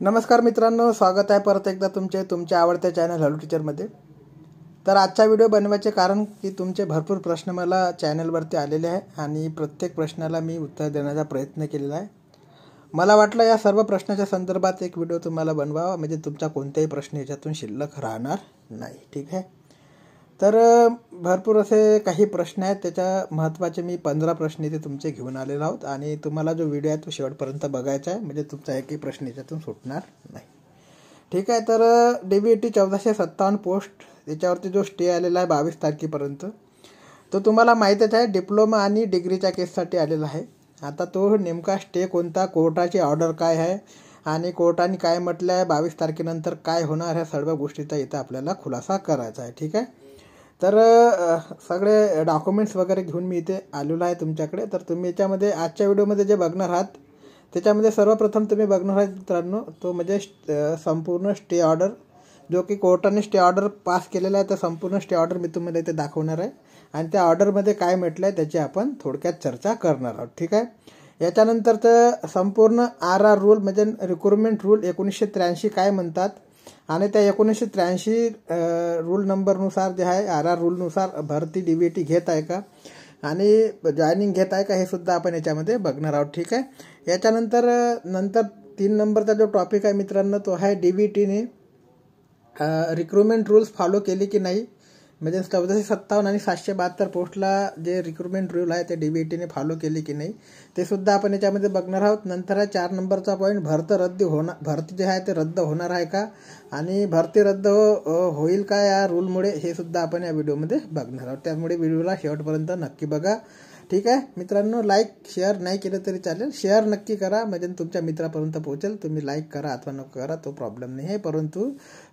नमस्कार मित्रांनो, स्वागत आहे परत एकदा तुमच्या आवडत्या चॅनल हॅलो टीचरमध्ये। तर आजचा व्हिडिओ बनवायचे कारण की तुमचे भरपूर प्रश्न मला चॅनलवरती आलेले आहे आणि प्रत्येक प्रश्नाला मी उत्तर देण्याचा प्रयत्न केलेला आहे। मला वाटलं या सर्व प्रश्नाच्या संदर्भात एक व्हिडिओ तुम्हाला बनवावा, म्हणजे तुमचा कोणताही प्रश्न याच्यातून शिल्लक राहणार नाही। ठीक आहे, तर भरपूर असे काही प्रश्न आहेत, त्याच्या महत्त्वाचे मी 15 प्रश्न इथे तुमचे घेऊन आलेलो आहोत आणि तुम्हाला जो व्हिडिओ आहे तो शेवटपर्यंत बघायचा आहे, म्हणजे तुमचा एकही प्रश्न याच्यातून सुटणार नाही। ठीक आहे, तर DBET 1457 पोस्ट याच्यावरती जो स्टे आलेला आहे 22 तारखेपर्यंत, तो तुम्हाला माहीतच आहे, डिप्लोमा आणि डिग्रीच्या केससाठी आलेला आहे। आता तो नेमका स्टे कोणता, कोर्टाची ऑर्डर काय आहे आणि कोर्टाने काय म्हटलं आहे, 22 तारखेनंतर काय होणार, ह्या सर्व गोष्टीचा इथं आपल्याला खुलासा करायचा आहे। ठीक आहे, तर सगळे डॉक्युमेंट्स वगैरे घेऊन मी इथे आलेलो आहे तुमच्याकडे। तर तुम्ही याच्यामध्ये आजच्या व्हिडिओमध्ये जे बघणार आहात त्याच्यामध्ये सर्वप्रथम तुम्ही बघणार आहात मित्रांनो, तो म्हणजे संपूर्ण स्टे ऑर्डर, जो की कोर्टाने स्टे ऑर्डर पास केलेला आहे। तर संपूर्ण स्टे ऑर्डर मी तुम्हाला इथे दाखवणार आहे आणि त्या ऑर्डरमध्ये काय म्हटलं आहे त्याची आपण थोडक्यात चर्चा करणार आहोत। ठीक आहे, याच्यानंतरचं संपूर्ण RR रूल म्हणजे रिक्रुटमेंट रूल 1983 काय म्हणतात आणि त्या 1983 रूल नंबरनुसार जे आहे RR रूलनुसार भरती DBET घेत आहे का आणि जॉईनिंग घेत आहे का, हे सुद्धा आपण याच्यामध्ये बघणार आहोत। ठीक आहे, याच्यानंतर 3 नंबरचा जो टॉपिक आहे मित्रांनो, तो आहे DBETने रिक्रुटमेंट रूल्स फॉलो केले की नाही, म्हणजे 1457 आणि 772 पोस्टला जे रिक्रुटमेंट रूल आहे ते DBETने फॉलो केले की नाही, ते सुद्धा आपण याच्यामध्ये बघणार आहोत। नंतर आहे 4 नंबरचा पॉईंट, भरती जे आहे ते रद्द होणार आहे का आणि भरती रद्द होईल का या रूलमुळे, हे सुद्धा आपण या व्हिडिओमध्ये बघणार आहोत। त्यामुळे व्हिडिओला शेवटपर्यंत नक्की बघा। ठीक आहे मित्रांनो, लाईक शेअर नाही केलं तरी चालेल, शेअर नक्की करा, म्हणजे तुमच्या मित्रापर्यंत पोहोचेल। तुम्ही लाईक करा अथवा नको करा तो प्रॉब्लेम नाही आहे, परंतु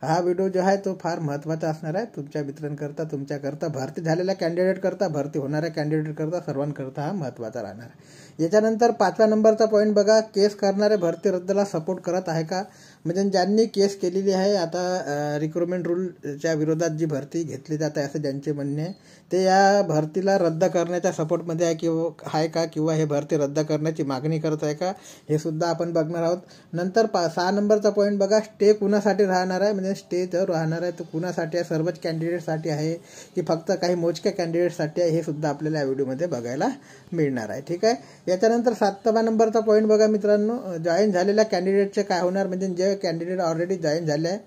हा व्हिडिओ जो आहे तो फार महत्त्वाचा असणार आहे तुमच्या मित्रांकरता, तुमच्याकरता, भरती झालेल्या कॅन्डिडेट करता, भरती होणाऱ्या कॅन्डिडेट करता, सर्वांकरता हा महत्त्वाचा राहणार आहे। याच्यानंतर 5व्या नंबरचा पॉईंट बघा, केस करणारे भरती रद्दला सपोर्ट करत आहे का, म्हणजे ज्यांनी केस केलेली आहे आता रिक्रुटमेंट रूलच्या विरोधात जी भरती घेतली जात आहे असं ज्यांचे म्हणणे आहे, ते या भरतीला रद्द करण्याच्या सपोर्टमध्ये आहे का किंवा हे भरती रद्द करण्याची मागणी करत आहे का, हे सुद्धा आपण बघणार आहोत। नंतर 6 नंबरचा पॉईंट बघा, स्टे कुणासाठी राहणार आहे, म्हणजे स्टे जर राहणार आहे तो कुणासाठी आहे, सर्वच कॅन्डिडेटसाठी आहे की फक्त काही मोजक्या कॅन्डिडेटसाठी आहे, हे सुद्धा आपल्याला या व्हिडिओमध्ये बघायला मिळणार आहे। ठीक आहे, याच्यानंतर 7व्या नंबरचा पॉईंट बघा मित्रांनो, जॉईन झालेल्या कॅन्डिडेटचे काय होणार, म्हणजे जे कॅन्डिडेट ऑलरेडी जॉईन झाले आहे,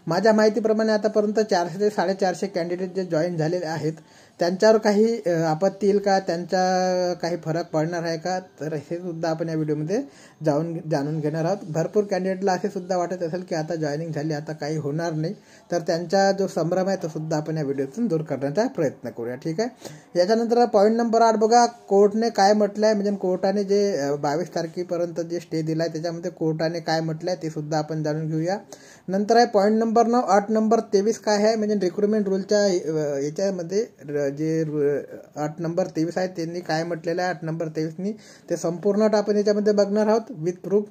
माझ्या माहितीप्रमाणे आतापर्यंत 400 ते 450 कॅन्डिडेट जे जॉईन झालेले आहेत त्यांच्यावर काही आपत्ती येईल का, त्यांचा काही फरक पडणार आहे का, तर हे सुद्धा आपण या व्हिडिओमध्ये जाणून घेणार आहोत। भरपूर कॅन्डिडेटला असे सुद्धा वाटत असेल की आता जॉईनिंग झाली, आता काही होणार नाही, तर त्यांचा जो संभ्रम आहे तो सुद्धा आपण या व्हिडिओतून दूर करण्याचा प्रयत्न करूया। ठीक आहे, याच्यानंतर पॉईंट नंबर 8 बघा, कोर्टने काय म्हटलं आहे, म्हणजे कोर्टाने जे 22 तारखेपर्यंत जे स्टे दिला आहे त्याच्यामध्ये कोर्टाने काय म्हटलं आहे ते सुद्धा आपण जाणून घेऊया। नंतर आहे पॉईंट नंबर 9, 8 नंबर 23 काय आहे, म्हणजे रिक्रुटमेंट रूलच्या याच्यामध्ये जे 8 नंबर 23 आहे त्यांनी काय म्हटलेलं आहे 8 नंबर 23नी, ते संपूर्ण आपण याच्यामध्ये बघणार आहोत विथ प्रूफ।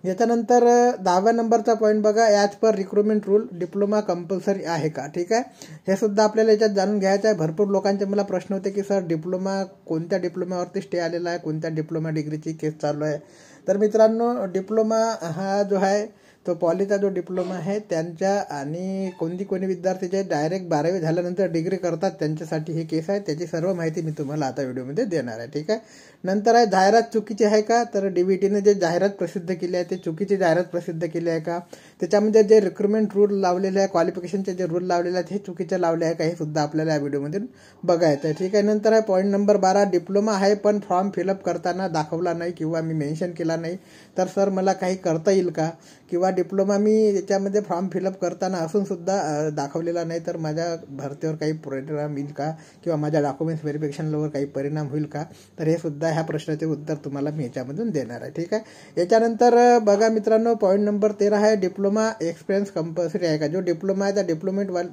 याच्यानंतर 10व्या नंबरचा पॉईंट बघा, as per recruitment rule diploma compulsory आहे का। ठीक आहे, हे सुद्धा आपल्याला याच्यात जाणून घ्यायचं आहे। भरपूर लोकांचे मला प्रश्न होते की सर डिप्लोमा कोणत्या डिप्लोमावरती स्टे आलेला आहे, कोणत्या डिप्लोमा डिग्रीची केस चालू आहे। तर मित्रांनो, डिप्लोमा हा जो आहे तो पॉलीचा जो डिप्लोमा आहे त्यांच्या आणि कोणी विद्यार्थी जे डायरेक्ट 12वी झाल्यानंतर डिग्री करतात त्यांच्यासाठी ही केस आहे, त्याची सर्व माहिती मी तुम्हाला आता व्हिडिओमध्ये देणार आहे। ठीक आहे, नंतर आहे जाहिरात चुकीची आहे का, तर DBETने जे जाहिरात प्रसिद्ध केली आहे ते चुकीची जाहिरात प्रसिद्ध केली आहे का, त्याच्यामध्ये जे रिक्रुटमेंट रूल लावलेले आहे, क्वालिफिकेशनचे जे रूल लावलेले आहेत हे चुकीचे लावले आहे का, हे सुद्धा आपल्याला या व्हिडिओमध्ये बघायचं आहे। ठीक आहे, नंतर आहे पॉईंट नंबर 12, डिप्लोमा आहे पण फॉर्म फिलअप करताना दाखवला नाही किंवा मी मेन्शन केला नाही, तर सर मला काही करता येईल का, किंवा डिप्लोमा मी याच्यामध्ये फॉर्म फिलअप करताना असून सुद्धा दाखवलेला नाही, तर माझ्या भरतीवर काही परिणाम येईल का किंवा माझ्या डॉक्युमेंट्स व्हेरिफिकेशनवर काही परिणाम होईल का, तर हे सुद्धा ह्या प्रश्नाचे उत्तर तुम्हाला मी याच्यामधून देणार आहे। ठीक आहे, याच्यानंतर बघा मित्रांनो, पॉईंट नंबर 13 आहे, डिप्लोमा एक्सपिरियन्स कंपल्सरी आहे का, जो डिप्लोमा आहे त्या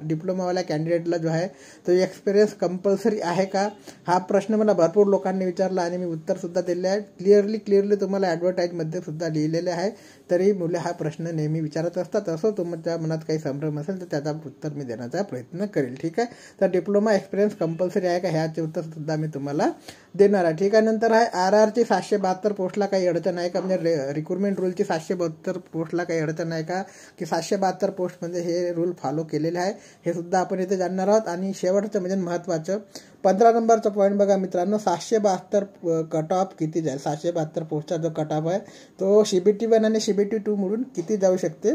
डिप्लोमावाल्या कॅन्डिडेटला जो आहे तो एक्सपिरियन्स कंपल्सरी आहे का, हा प्रश्न मला भरपूर लोकांनी विचारला आणि मी उत्तर सुद्धा दिले आहे। क्लिअरली तुम्हाला ॲडव्हर्टाईजमध्ये सुद्धा लिहिलेले आहे, तरी मुले हा प्रश्न प्रश्न नेहमी विचारत असतात. असं तुमच्या मनात काही संभ्रम असेल तर त्याचा उत्तर मी देण्याचा प्रयत्न करेल. ठीक आहे. तर डिप्लोमा एक्सपिरियन्स कंपल्सरी आहे का ह्याचे उत्तर सुद्धा मी तुम्हाला देणार आहे. ठीक आहे. नंतर आहे RRची 772 पोस्टला काही अडचण आहे का, म्हणजे रिक्रुटमेंट रूलची 772 पोस्टला काही अडचण आहे का, की 772 पोस्टमध्ये हे रूल फॉलो केलेले आहे हे सुद्धा आपण इथे जाणणार आहोत. आणि शेवटचं म्हणजे महत्त्वाचं 15 नंबरचा पॉईंट बघा मित्रांनो, 772 कट ऑफ किती जाईल. 772 पोस्टचा जो कट ऑफ आहे तो CBT1 आणि CBT2 मिळून किती जाऊ शकते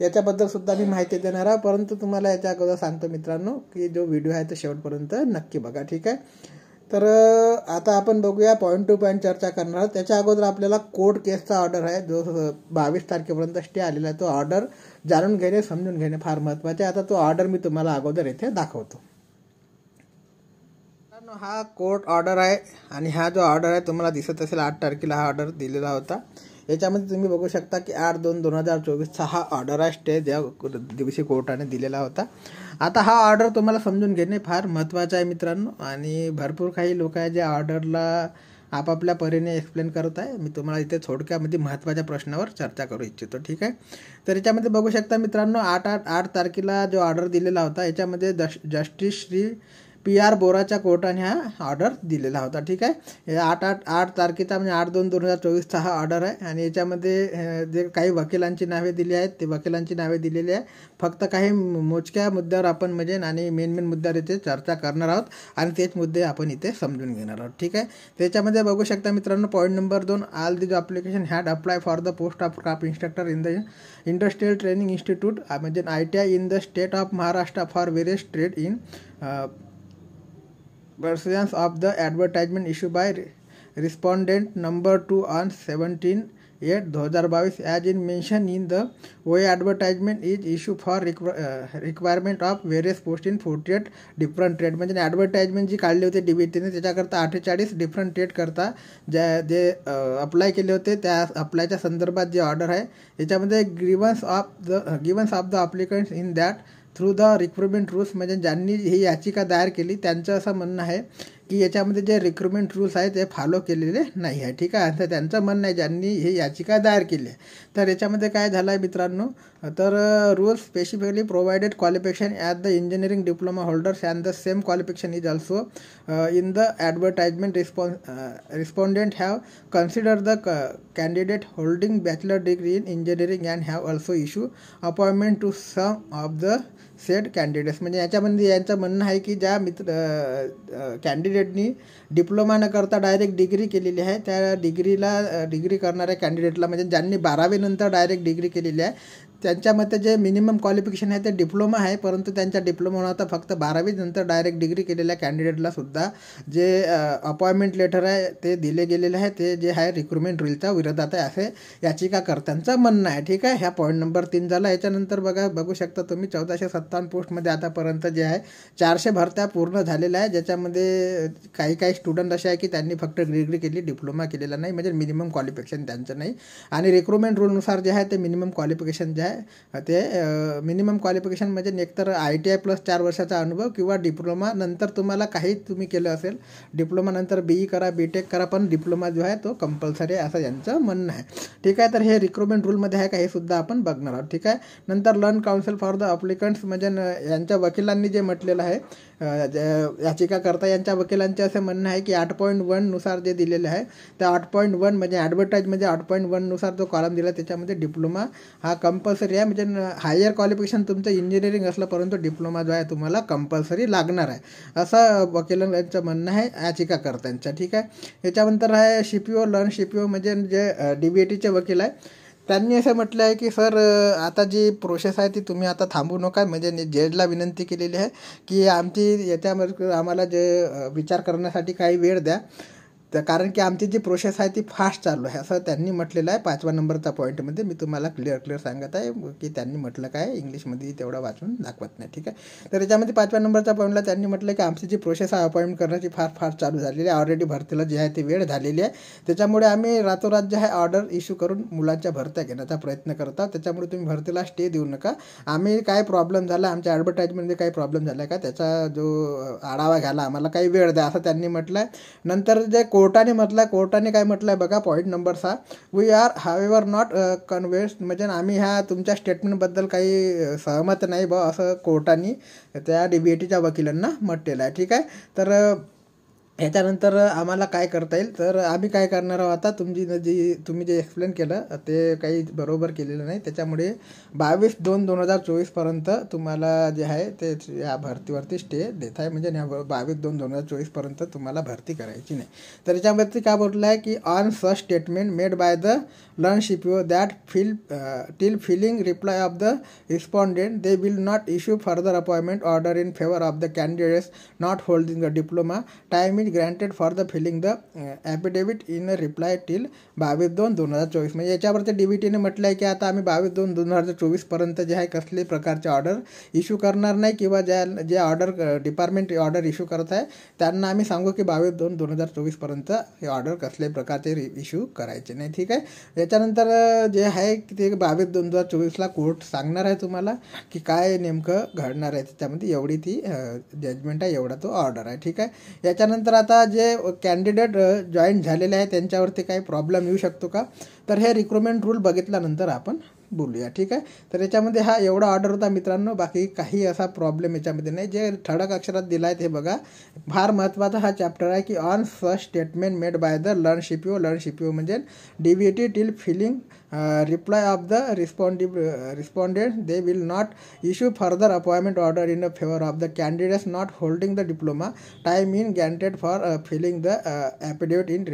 याच्याबद्दल सुद्धा मी माहिती देणार आहे. परंतु तुम्हाला याच्या अगोदर सांगतो मित्रांनो की जो व्हिडिओ आहे तो शेवटपर्यंत नक्की बघा. ठीक आहे. तर आता आपण बघूया पॉईंट टू पॉईंट चर्चा करणार आहोत. त्याच्या अगोदर आपल्याला कोर्ट केसचा ऑर्डर आहे जो 22 तारखेपर्यंत स्टे आलेला आहे. तो ऑर्डर जाणून घेणे समजून घेणे फार महत्त्वाचे आहे. आता तो ऑर्डर मी तुम्हाला अगोदर येथे दाखवतो. हा कोर्ट ऑर्डर आहे आणि हा जो ऑर्डर आहे तुम्हाला दिसत असेल 8 तारखेला हा ऑर्डर दिलेला होता. याच्यामध्ये तुम्ही बघू शकता की 8/2/2024 हा ऑर्डर आहे स्टे ज्या दिवशी कोर्टाने दिलेला होता. आता हा ऑर्डर तुम्हाला समजून घेणे फार महत्त्वाचं आहे मित्रांनो. आणि भरपूर काही लोक आहे जे ऑर्डरला आपापल्या परीने एक्सप्लेन करत आहे. मी तुम्हाला इथे थोडक्यामध्ये महत्त्वाच्या प्रश्नावर चर्चा करू इच्छितो. ठीक आहे. तर याच्यामध्ये बघू शकता मित्रांनो 8 तारखेला जो ऑर्डर दिलेला होता याच्यामध्ये जस्टिस श्री PR बोराच्या कोर्टाने हा ऑर्डर दिलेला होता. ठीक आहे. 8 तारखेचा म्हणजे 8/2/2024 हा ऑर्डर आहे. आणि याच्यामध्ये जे काही वकिलांची नावे दिली आहेत ते वकिलांची नावे दिलेली आहे. फक्त काही मोजक्या मुद्द्यावर आपण म्हणजे आणि मेन मुद्द्यावर इथे चर्चा करणार आहोत आणि तेच मुद्दे आपण इथे समजून घेणार आहोत. ठीक आहे. त्याच्यामध्ये बघू शकता मित्रांनो point number 2, all these application had apply for the post of craft instructor in the industrial training institute म्हणजे ITI in the state of Maharashtra for various trade in pursuance of the advertisement issued by respondent number 2 on 17/8/2022 as in mention in the OA advertisement is issued for requirement of various posts in 48 different trade. म्हणजे advertisement जी काढली होती DBTने त्याच्याकरता 48 different trade करता जे apply केले होते त्या अप्लायच्या संदर्भात जे ऑर्डर आहे याच्यामध्ये givens of the applicants in that through the recruitment rules म्हणजे ज्यांनी ही याचिका दायर केली त्यांचं असं म्हणणं आहे की याच्यामध्ये जे रिक्रुटमेंट रूल्स आहेत ते फॉलो केलेले नाही आहे. ठीक आहे. तर त्यांचं म्हणणं आहे ज्यांनी ही याचिका दायर केली आहे. तर याच्यामध्ये काय झालं आहे मित्रांनो, तर rules specifically provided qualification at the engineering diploma holders and the same qualification is also in the advertisement respondent have consider the candidate holding bachelor degree in engineering and have also issue appointment to some of the said candidates. म्हणजे याच्यामध्ये यांचं म्हणणं आहे की ज्या कॅन्डिडेटनी diploma न करता direct degree केलेली आहे त्या डिग्री करणाऱ्या कॅन्डिडेटला म्हणजे ज्यांनी 12वी नंतर डायरेक्ट डिग्री केलेली आहे त्यांच्या मते जे मिनिमम क्वालिफिकेशन आहे ते डिप्लोमा आहे. परंतु त्यांच्या डिप्लोमा आता फक्त 12वी नंतर डायरेक्ट डिग्री केलेल्या कॅन्डिडेटला सुद्धा जे अपॉइंटमेंट लेटर आहे ते दिले गेलेले आहे ते जे आहे रिक्रुटमेंट रूलच्या विरोधात आहे असे याचिकाकर्त्यांचं म्हणणं आहे. ठीक आहे. ह्या पॉईंट नंबर 3 झाला. याच्यानंतर बघू शकता तुम्ही 1457 पोस्टमध्ये आतापर्यंत जे आहे 400 भरत्या पूर्ण झालेल्या आहे. ज्याच्यामध्ये काही स्टुडंट असे आहे की त्यांनी फक्त डिग्री केली डिप्लोमा केलेला नाही म्हणजे मिनिमम क्वालिफिकेशन त्यांचं नाही. आणि रिक्रुटमेंट रूलनुसार जे आहे ते मिनिमम क्वालिफिकेशन जे आहे ते मिनिमम क्वालिफिकेशन म्हणजे एकतर ITI प्लस 4 वर्षाचा अनुभव किंवा डिप्लोमा नंतर तुम्हाला काही तुम्ही केलं असेल डिप्लोमा नंतर BE करा BTech करा पण डिप्लोमा जो आहे तो कंपल्सरी आहे असं यांचं म्हणणं आहे. ठीक आहे. तर हे रिक्रुटमेंट रूलमध्ये आहे का हे सुद्धा आपण बघणार आहोत. ठीक आहे. नंतर लर्न काउन्सिल फॉर द अप्लिकंट्स म्हणजे यांच्या वकिलांनी जे म्हटलेलं आहे याचिकाकर्ता यांच्या वकिलांचे असे म्हणणं आहे की 8.1 नुसार जे दिलेलं आहे त्या 8.1 म्हणजे ॲडव्हर्टाईज म्हणजे 8.1 नुसार जो कॉलम दिला त्याच्यामध्ये डिप्लोमा हा कंपल्सरी आहे. म्हणजे हायर क्वालिफिकेशन तुमचं इंजिनिअरिंग असलं परंतु डिप्लोमा जो आहे तुम्हाला कंपल्सरी लागणार आहे असं वकिलांचं म्हणणं आहे याचिकाकर्त्यांचं. ठीक आहे. याच्यानंतर आहे CPO लर्न CPO म्हणजे जे DBTचे वकील आहे त्यांनी असं म्हटलं आहे की सर आता जी प्रोसेस आहे ती तुम्ही आता थांबू नका. म्हणजे जजला विनंती केलेली आहे की आमची याच्यामध्ये आम्हाला जे विचार करण्यासाठी काही वेळ द्या कारण की आमची जी प्रोसेस आहे ती फास्ट चालू आहे असं त्यांनी म्हटलेलं आहे. 5व्या नंबरचा पॉईंटमध्ये मी तुम्हाला क्लिअर सांगत आहे की त्यांनी म्हटलं काय इंग्लिशमध्ये तेवढं वाचून दाखवत नाही. ठीक आहे. तर याच्यामध्ये 5व्या नंबरच्या पॉईंटला त्यांनी म्हटलं की आमची जी प्रोसेस आहे अपॉइंटमेंट करण्याची फार चालू झालेली आहे. ऑलरेडी भरतीला जे आहे ती वेळ झालेली आहे त्याच्यामुळे आम्ही रातोरात जे आहे ऑर्डर इश्यू करून मुलांच्या भरत्या घेण्याचा प्रयत्न करत आहोत. त्याच्यामुळे तुम्ही भरतीला स्टे देऊ नका. आम्ही काय प्रॉब्लेम झाला आमच्या ॲडव्हर्टाईजमेंटमध्ये काही प्रॉब्लेम झाला का त्याचा जो आढावा घ्यायला आम्हाला काही वेळ द्या असं त्यांनी म्हटलं आहे. नंतर जे कोर्टाने काय म्हटलं आहे बघा, point number 6, we are however not convinced, म्हणजे आम्ही ह्या तुमच्या स्टेटमेंटबद्दल काही सहमत नाही बा, असं कोर्टाने त्या DBATच्या वकिलांना म्हटलेलं आहे. ठीक आहे. तर याच्यानंतर आम्हाला काय करता येईल, तर आम्ही काय करणार आहोत आता, तुम्ही जे एक्सप्लेन केलं ते काही बरोबर केलेलं नाही, त्याच्यामुळे 22/2/2024पर्यंत तुम्हाला जे आहे ते या भरतीवरती स्टे देत आहे, म्हणजे 22/2/2024पर्यंत तुम्हाला भरती करायची नाही. तर याच्यावरती काय बोललं आहे की on such statement made by the learn CPO that till filling reply of the respondent they will not issue further appointment order in favour of the candidates not holding the diploma. Time is granted for the filling the affidavit in reply till 22/2/2024. म्हणजे याच्यावरती DBTने म्हटलं आहे की आता आम्ही 22/2/2024पर्यंत जे आहे कसल्याही प्रकारचे ऑर्डर इश्यू करणार नाही, किंवा जे डिपार्टमेंट ऑर्डर इश्यू करत आहे त्यांना आम्ही सांगू की 22/2/2024पर्यंत हे ऑर्डर कसल्याही प्रकारचे इश्यू करायचे नाही. ठीक आहे. याच्यानंतर जे आहे की ते 22/2/2024ला कोर्ट सांगणार आहे तुम्हाला की काय नेमकं घडणार आहे त्याच्यामध्ये, एवढी ती जजमेंट आहे, एवढा तो ऑर्डर आहे. ठीक आहे. याच्यानंतर आता जे कॅन्डिडेट जॉईन झालेले आहे त्यांच्यावरती काही प्रॉब्लेम येऊ शकतो का, तर हे रिक्रुटमेंट रूल बघितल्यानंतर आपण बोलूया. ठीक आहे. तर याच्यामध्ये हा एवढा ऑर्डर होता मित्रांनो, बाकी काही असा प्रॉब्लेम याच्यामध्ये नाही. जे ठळक अक्षरात दिला आहे ते बघा, फार महत्त्वाचा हा चॅप्टर आहे की on first statement made by the learn CPO म्हणजे DBAT till filling reply of the respondent they will not issue further appointment order in favour of the candidates not holding the diploma. Time in granted for filling the affidavit in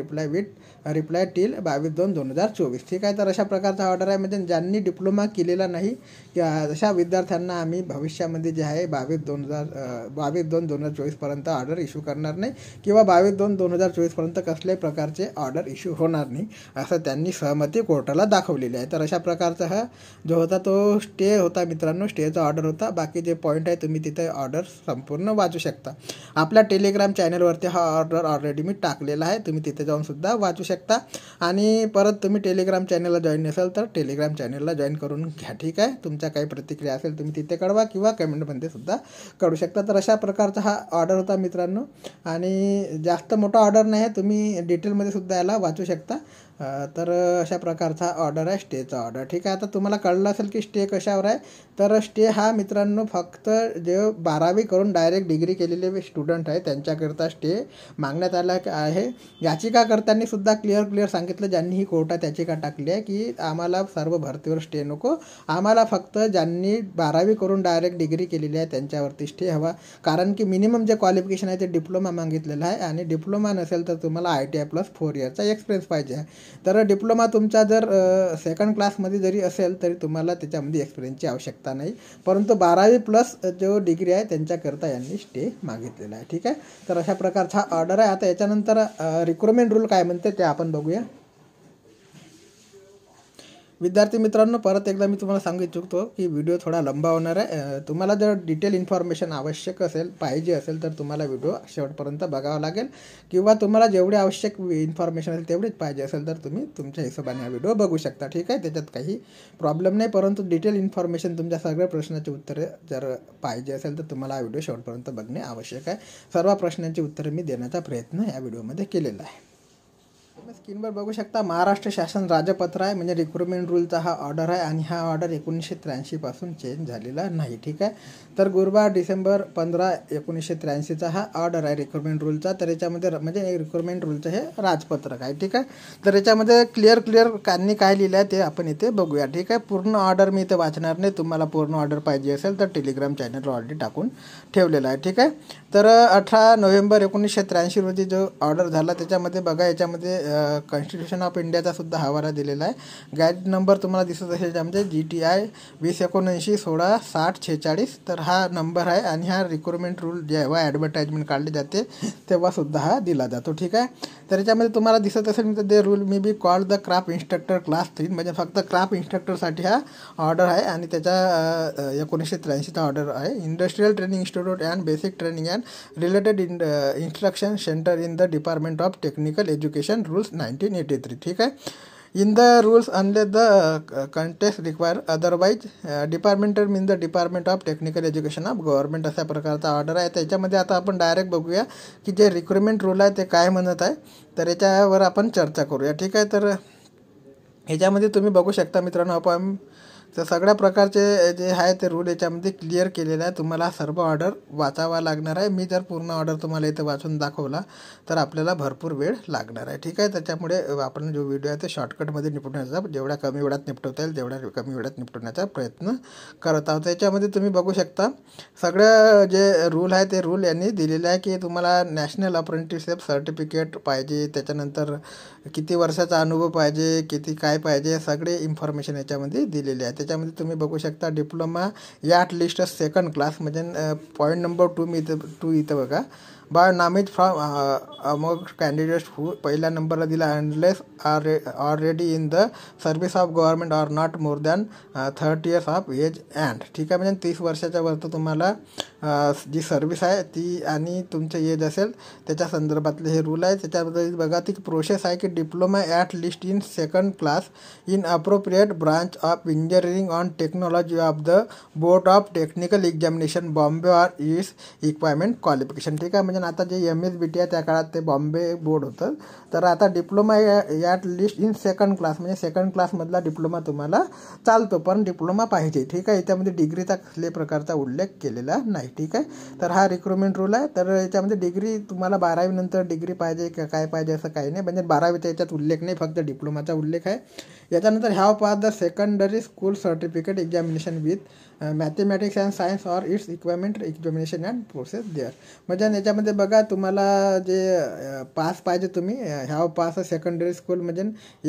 reply till 22/2/2024. ठीक आहे. तर अशा प्रकारचा order आहे, म्हणजे ज्यांनी diploma केलेला नाही अशा विद्यार्थ्यांना आम्ही भविष्यामध्ये जे आहे 22/2/2024पर्यंत ऑर्डर इश्यू करणार नाही, किंवा 22/2/2024पर्यंत कसल्याही प्रकारचे ऑर्डर इश्यू होणार नाही, असं त्यांनी सहमती कोर्टाला दाखवलेली आहे. तर अशा प्रकारचा हा जो होता तो स्टे होता मित्रांनो, स्टेचा ऑर्डर होता. बाकी जे पॉईंट आहे तुम्ही तिथे ऑर्डर संपूर्ण वाचू शकता. आपल्या टेलिग्राम चॅनलवरती हा ऑर्डर ऑलरेडी मी टाकलेला आहे, तुम्ही तिथे जाऊन सुद्धा वाचू शकता. आणि परत तुम्ही टेलिग्राम चॅनलला जॉईन नसेल तर टेलिग्राम चॅनलला जॉईन करून घ्या. ठीक आहे. तुमच्या काही प्रतिक्रिया असेल तुम्ही तिथे कळवा, किंवा कमेंटमध्ये सुद्धा कळू शकता. तर अशा प्रकारचा हा ऑर्डर होता मित्रांनो, आणि जास्त मोठा ऑर्डर नाही आहे, तुम्ही डिटेलमध्ये सुद्धा याला वाचू शकता. तर अशा प्रकारचा ऑर्डर आहे, स्टेचा ऑर्डर. ठीक आहे. आता तुम्हाला कळलं असेल की स्टे कशावर आहे, तर स्टे हा मित्रांनो फक्त जे 12वी करून डायरेक्ट डिग्री केलेले स्टुडंट आहे त्यांच्याकरता स्टे मागण्यात आला आहे. याचिकाकर्त्यांनी सुद्धा क्लिअर सांगितलं, ज्यांनी ही कोर्टात याचिका टाकली आहे की आम्हाला सर्व भरतीवर स्टे नको, आम्हाला फक्त ज्यांनी 12वी करून डायरेक्ट डिग्री केलेली आहे त्यांच्यावरती स्टे हवा. कारण की मिनिमम जे क्वालिफिकेशन आहे ते डिप्लोमा मागितलेलं आहे, आणि डिप्लोमा नसेल तर तुम्हाला ITI प्लस 4 इयरचा एक्सपिरियन्स पाहिजे आहे. तर डिप्लोमा तुमचा जर सेकंड क्लासमध्ये जरी असेल तरी तुम्हाला त्याच्यामध्ये एक्सपिरियन्सची आवश्यकता नाही, परंतु 12वी प्लस जो डिग्री आहे त्यांच्याकरता यांनी स्टे मागितलेला आहे. ठीक आहे. तर अशा प्रकारचा ऑर्डर आहे. आता याच्यानंतर रिक्रुटमेंट रूल काय म्हणते ते आपण बघूया. विद्यार्थी मित्रांनो, परत एकदा मी तुम्हाला सांगू इच्छितो की व्हिडिओ थोडा लंबा होणार आहे. तुम्हाला जर डिटेल इन्फॉर्मेशन आवश्यक पाहिजे असेल तर तुम्हाला व्हिडिओ शेवटपर्यंत बघावा लागेल, किंवा तुम्हाला जेवढे आवश्यक इन्फॉर्मेशन असेल तेवढेच पाहिजे असेल तर तुम्ही तुमच्या हिशोबाने हा व्हिडिओ बघू शकता. ठीक आहे. त्याच्यात काही प्रॉब्लेम नाही, परंतु डिटेल इन्फॉर्मेशन तुमच्या सगळ्या प्रश्नाची उत्तरे जर पाहिजे असेल तर तुम्हाला हा व्हिडिओ शेवटपर्यंत बघणे आवश्यक आहे. सर्व प्रश्नांची उत्तरे मी देण्याचा प्रयत्न या व्हिडिओमध्ये केलेला आहे. स्क्रीनवर बघू शकता, महाराष्ट्र शासन राजपत्र आहे, म्हणजे रिक्रुटमेंट रूलचा हा ऑर्डर आहे, आणि हा ऑर्डर 1983 पासून चेंज झालेला नाही. ठीक आहे. तर गुरुवार डिसेंबर 15, 1983चा हा ऑर्डर आहे रिक्रुटमेंट रूलचा. तर याच्यामध्ये म्हणजे रिक्रुटमेंट रूलचं हे राजपत्रक आहे. ठीक आहे. तर याच्यामध्ये क्लिअर त्यांनी काय लिहिलं आहे ते आपण इथे बघूया. ठीक आहे. पूर्ण ऑर्डर मी इथे वाचणार नाही, तुम्हाला पूर्ण ऑर्डर पाहिजे असेल तर टेलिग्राम चॅनलवर ऑलरेडी टाकून ठेवलेला आहे. ठीक आहे. तर 18 नोव्हेंबर 1983 रोजी जो ऑर्डर झाला त्याच्यामध्ये बघा, याच्यामध्ये कॉन्स्टिट्यूशन ऑफ इंडियाचा सुद्धा हवाला दिलेला आहे. गाईड नंबर तुम्हाला दिसत असेल त्यामध्ये GTI 2079-16-60-46. तर हा नंबर आहे, आणि हा रिक्रुटमेंट रूल जेव्हा ॲडव्हर्टाइजमेंट काढली जाते तेव्हा सुद्धा हा दिला जातो. ठीक आहे. तर याच्यामध्ये तुम्हाला दिसत असेल तर the rule may be called the craft instructor class 3, म्हणजे फक्त क्राफ्ट इन्स्ट्रक्टरसाठी हा ऑर्डर आहे, आणि त्याचा 1983चा ऑर्डर आहे. Industrial training institute and basic training and related instruction centre in the department of technical education rules 1983. ठीक आहे. In the rules unless the context require otherwise departmental mean the department of technical education of government अशा प्रकारचा order आहे. त्याच्यामध्ये आता आपण direct बघूया की जे रिक्रुटमेंट रूल आहे ते काय म्हणत आहे. तर याच्यावर आपण चर्चा करूया. ठीक आहे. तर ह्याच्यामध्ये तुम्ही बघू शकता मित्रांनो, आपण तर सगळ्या प्रकारचे जे आहे ते रूल याच्यामध्ये क्लिअर केलेले आहे. तुम्हाला सर्व ऑर्डर वाचावा लागणार आहे. मी जर पूर्ण ऑर्डर तुम्हाला इथं वाचून दाखवला तर आपल्याला भरपूर वेळ लागणार आहे. ठीक आहे. त्याच्यामुळे आपण जो व्हिडिओ आहे ते शॉर्टकटमध्ये निपटण्याचा, जेवढ्या कमी वेळात निपटवता येईल तेवढ्या कमी वेळात निपटवण्याचा प्रयत्न करत आहोत. याच्यामध्ये तुम्ही बघू शकता सगळं जे रूल आहे ते रूल यांनी दिलेले आहे की तुम्हाला नॅशनल अप्रेंटिसशिप सर्टिफिकेट पाहिजे, त्याच्यानंतर किती वर्षाचा अनुभव पाहिजे, किती काय पाहिजे, सगळे इन्फॉर्मेशन याच्यामध्ये दिलेले आहे. त्याच्यामध्ये तुम्ही बघू शकता diploma at least second class म्हणजे पॉईंट नंबर 2 इथं बघा. By nominees from among candidates who पहिल्या नंबरला दिला unless already in the service of government or not more than 30 years of age and. ठीक आहे. म्हणजे 30 वर्षाच्या वरती तुम्हाला जी सर्व्हिस आहे ती आणि तुमचं एज असेल त्याच्या संदर्भातले हे रूल आहे. त्याच्याबद्दल बघा ती प्रोसेस आहे की diploma at list in second class in appropriate branch of engineering on technology of the board of technical examination Bombay or its requirement qualification. ठीक आहे. म्हणजे आता जे MSBT आहे त्या काळात ते बॉम्बे बोर्ड होतं. तर आता diploma at list in second class म्हणजे सेकंड क्लासमधला डिप्लोमा तुम्हाला चालतो, पण डिप्लोमा पाहिजे. ठीक आहे. याच्यामध्ये डिग्रीचा कसल्याही प्रकारचा उल्लेख केलेला नाही. ठीक आहे. तर हा रिक्रुटमेंट रूल आहे. तर याच्यामध्ये डिग्री तुम्हाला 12वी नंतर डिग्री पाहिजे का काय पाहिजे असं काही नाही. म्हणजे 12वीचा याच्यात उल्लेख नाही, फक्त डिप्लोमाचा उल्लेख आहे. याच्यानंतर have pass the secondary school certificate examination with mathematics and science or its requirement examination and process there. म्हणजे याच्यामध्ये बघा तुम्हाला जे पास पाहिजे तुम्ही हॅव पास सेकंडरी स्कूल म्हणजे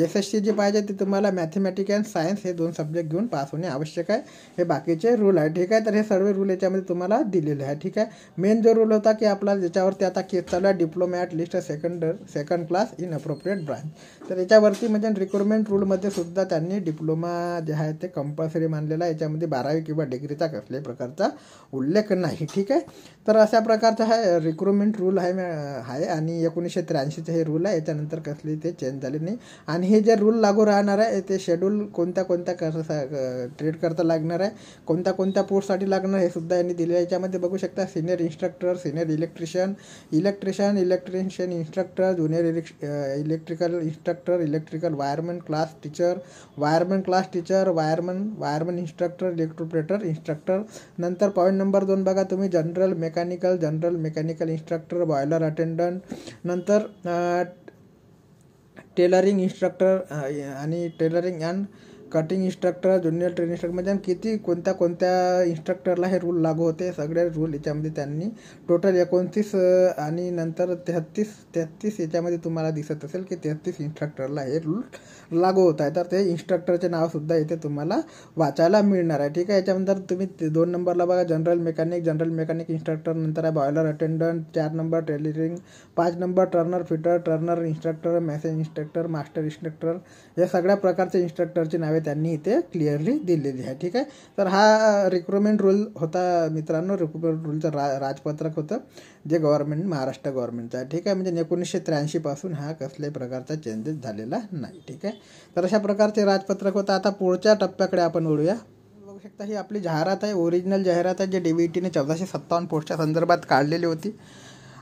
SSC जी पाहिजे ती तुम्हाला मॅथमॅटिक्स अँड सायन्स हे 2 सब्जेक्ट घेऊन पास होणे आवश्यक आहे. हे बाकीचे रूल आहे. ठीक आहे. तर हे सर्व रूल याच्यामध्ये तुम्हाला दिलेले आहे. ठीक आहे. मेन जो रूल होता की आपला ज्याच्यावरती आता केस चालू आहे diploma at least second class in appropriate branch. तर याच्यावरती म्हणजे रिक्रुटमेंट रूलमध्ये सुद्धा त्यांनी डिप्लोमा जे आहे ते कंपल्सरी मानलेला आहे. याच्यामध्ये 12वी किंवा डिग्रीचा कसल्याही प्रकारचा उल्लेख नाही. ठीक आहे. तर अशा प्रकारचा हा रिक्रुटमेंट रूल आहे आणि 1983चे हे रूल आहे. याच्यानंतर कसले ते चेंज झाले नाही. आणि हे जे रूल लागू राहणार आहे ते शेड्यूल कोणत्या ट्रेड करता लागणार आहे, कोणत्या पोस्टसाठी लागणार हे सुद्धा यांनी दिले आहे. याच्यामध्ये बघू शकता senior instructor, senior electrician instructor, junior electrical instructor, electrical wireman class teacher, wireman instructor, electroplater instructor. नंतर पॉईंट नंबर 2 बघा तुम्ही general mechanical instructor, boiler attendant, नंतर टेलरिंग इन्स्ट्रक्टर आणि tailoring and cutting instructor, junior training instructor म्हणजे कोणत्या इन्स्ट्रक्टरला हे rule लागू होते. सगळे रूल याच्यामध्ये त्यांनी टोटल 29 आणि नंतर 33 याच्यामध्ये तुम्हाला दिसत असेल की 33 इन्स्ट्रक्टरला हे रूल लागू होत आहे. तर ते इन्स्ट्रक्टरचे नावसुद्धा इथे तुम्हाला वाचायला मिळणार आहे. ठीक आहे. याच्यानंतर तुम्ही 2 नंबरला बघा जनरल मेकॅनिक इन्स्ट्रक्टर, नंतर आहे boiler attendant, 4 number tailoring, 5 number Turner instructor, message instructor, master instructor, या सगळ्या प्रकारचे इन्स्ट्रक्टरची नावे त्यांनी इथे क्लिअरली दिलेली आहे. ठीक आहे. तर हा रिक्रुटमेंट रूल होता मित्रांनो. रिक्रुटमेंट रूलचं राजपत्रक होतं जे महाराष्ट्र गव्हर्नमेंटचं आहे. ठीक आहे. म्हणजे 1983 पासून हा कसल्याही प्रकारचा चेंजेस झालेला नाही. ठीक आहे. तर अशा प्रकारचे राजपत्रक होतं. आता पुढच्या टप्प्याकडे आपण वळूया. बघू शकता ही आपली जाहिरात आहे, ओरिजिनल जाहिरात आहे जे DBETने 1457 पोस्टच्या संदर्भात काढलेली होती.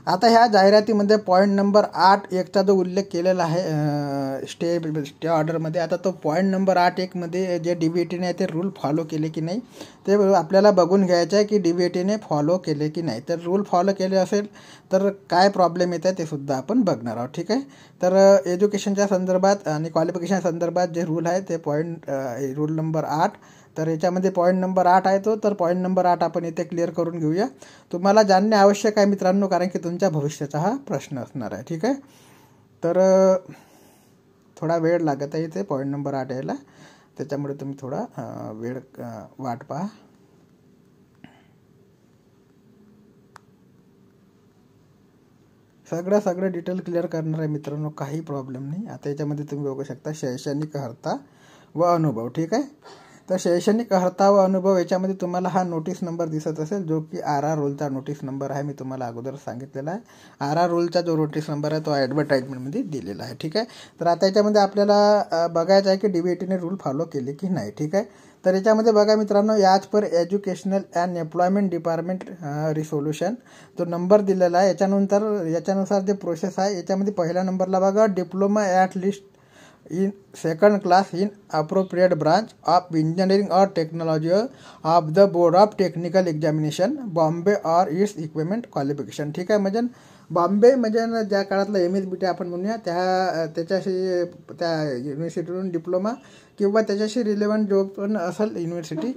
आता ह्या जाहिरातीमध्ये पॉईंट नंबर 8.1चा जो उल्लेख केलेला आहे स्टे ऑर्डरमध्ये, आता तो पॉईंट नंबर 8.1मध्ये जे DBETने आहे ते रूल फॉलो केले की नाही ते आपल्याला बघून घ्यायचं आहे की DBETने फॉलो केले की नाही. तर रूल फॉलो केले असेल तर काय प्रॉब्लेम येत आहे ते सुद्धा आपण बघणार आहोत. ठीक आहे. तर एज्युकेशनच्या संदर्भात आणि क्वालिफिकेशन संदर्भात जे रूल आहे ते रूल नंबर 8. तर याच्यामध्ये पॉईंट नंबर 8 आहे तर पॉईंट नंबर 8 आपण इथे क्लिअर करून घेऊया. तुम्हाला जाणणे आवश्यक आहे मित्रांनो, कारण की तुमच्या भविष्याचा हा प्रश्न असणार आहे. ठीक आहे. तर थोडा वेळ लागत आहे इथे पॉईंट नंबर 8 यायला, त्याच्यामुळे तुम्ही थोडा वेळ वाट पहा. सगळं डिटेल क्लिअर करणार आहे मित्रांनो, काही प्रॉब्लेम नाही. आता याच्यामध्ये तुम्ही बघू शकता शैक्षणिक अर्हता व अनुभव. ठीक आहे. तर शैक्षणिक अर्हता व अनुभव याच्यामध्ये तुम्हाला हा नोटीस नंबर दिसत असेल, जो की RR रोलचा नोटीस नंबर आहे. मी तुम्हाला अगोदर सांगितलेला आहे. RR रोलचा जो नोटीस नंबर आहे तो ॲडव्हर्टाईजमेंटमध्ये दिलेला आहे. ठीक आहे. तर आता याच्यामध्ये आपल्याला बघायचं आहे की DBETने रूल फॉलो केले की नाही. ठीक आहे. तर याच्यामध्ये बघा मित्रांनो, याच पर एज्युकेशनल अँड एम्प्लॉयमेंट डिपार्टमेंट रिसोल्युशन तो नंबर दिलेला आहे. याच्यानुसार जे प्रोसेस आहे याच्यामध्ये पहिल्या नंबरला बघा, diploma at list in second class in appropriate branch of engineering or technology of the board of technical examination Bombay or its equivalent qualification. ठीक आहे. म्हणजे बॉम्बे म्हणजे ज्या काळातला MSBT आपण म्हणूया त्याच्याशी त्या युनिव्हर्सिटीतून डिप्लोमा किंवा त्याच्याशी रिलेव्हंट जो पण असेल युनिव्हर्सिटी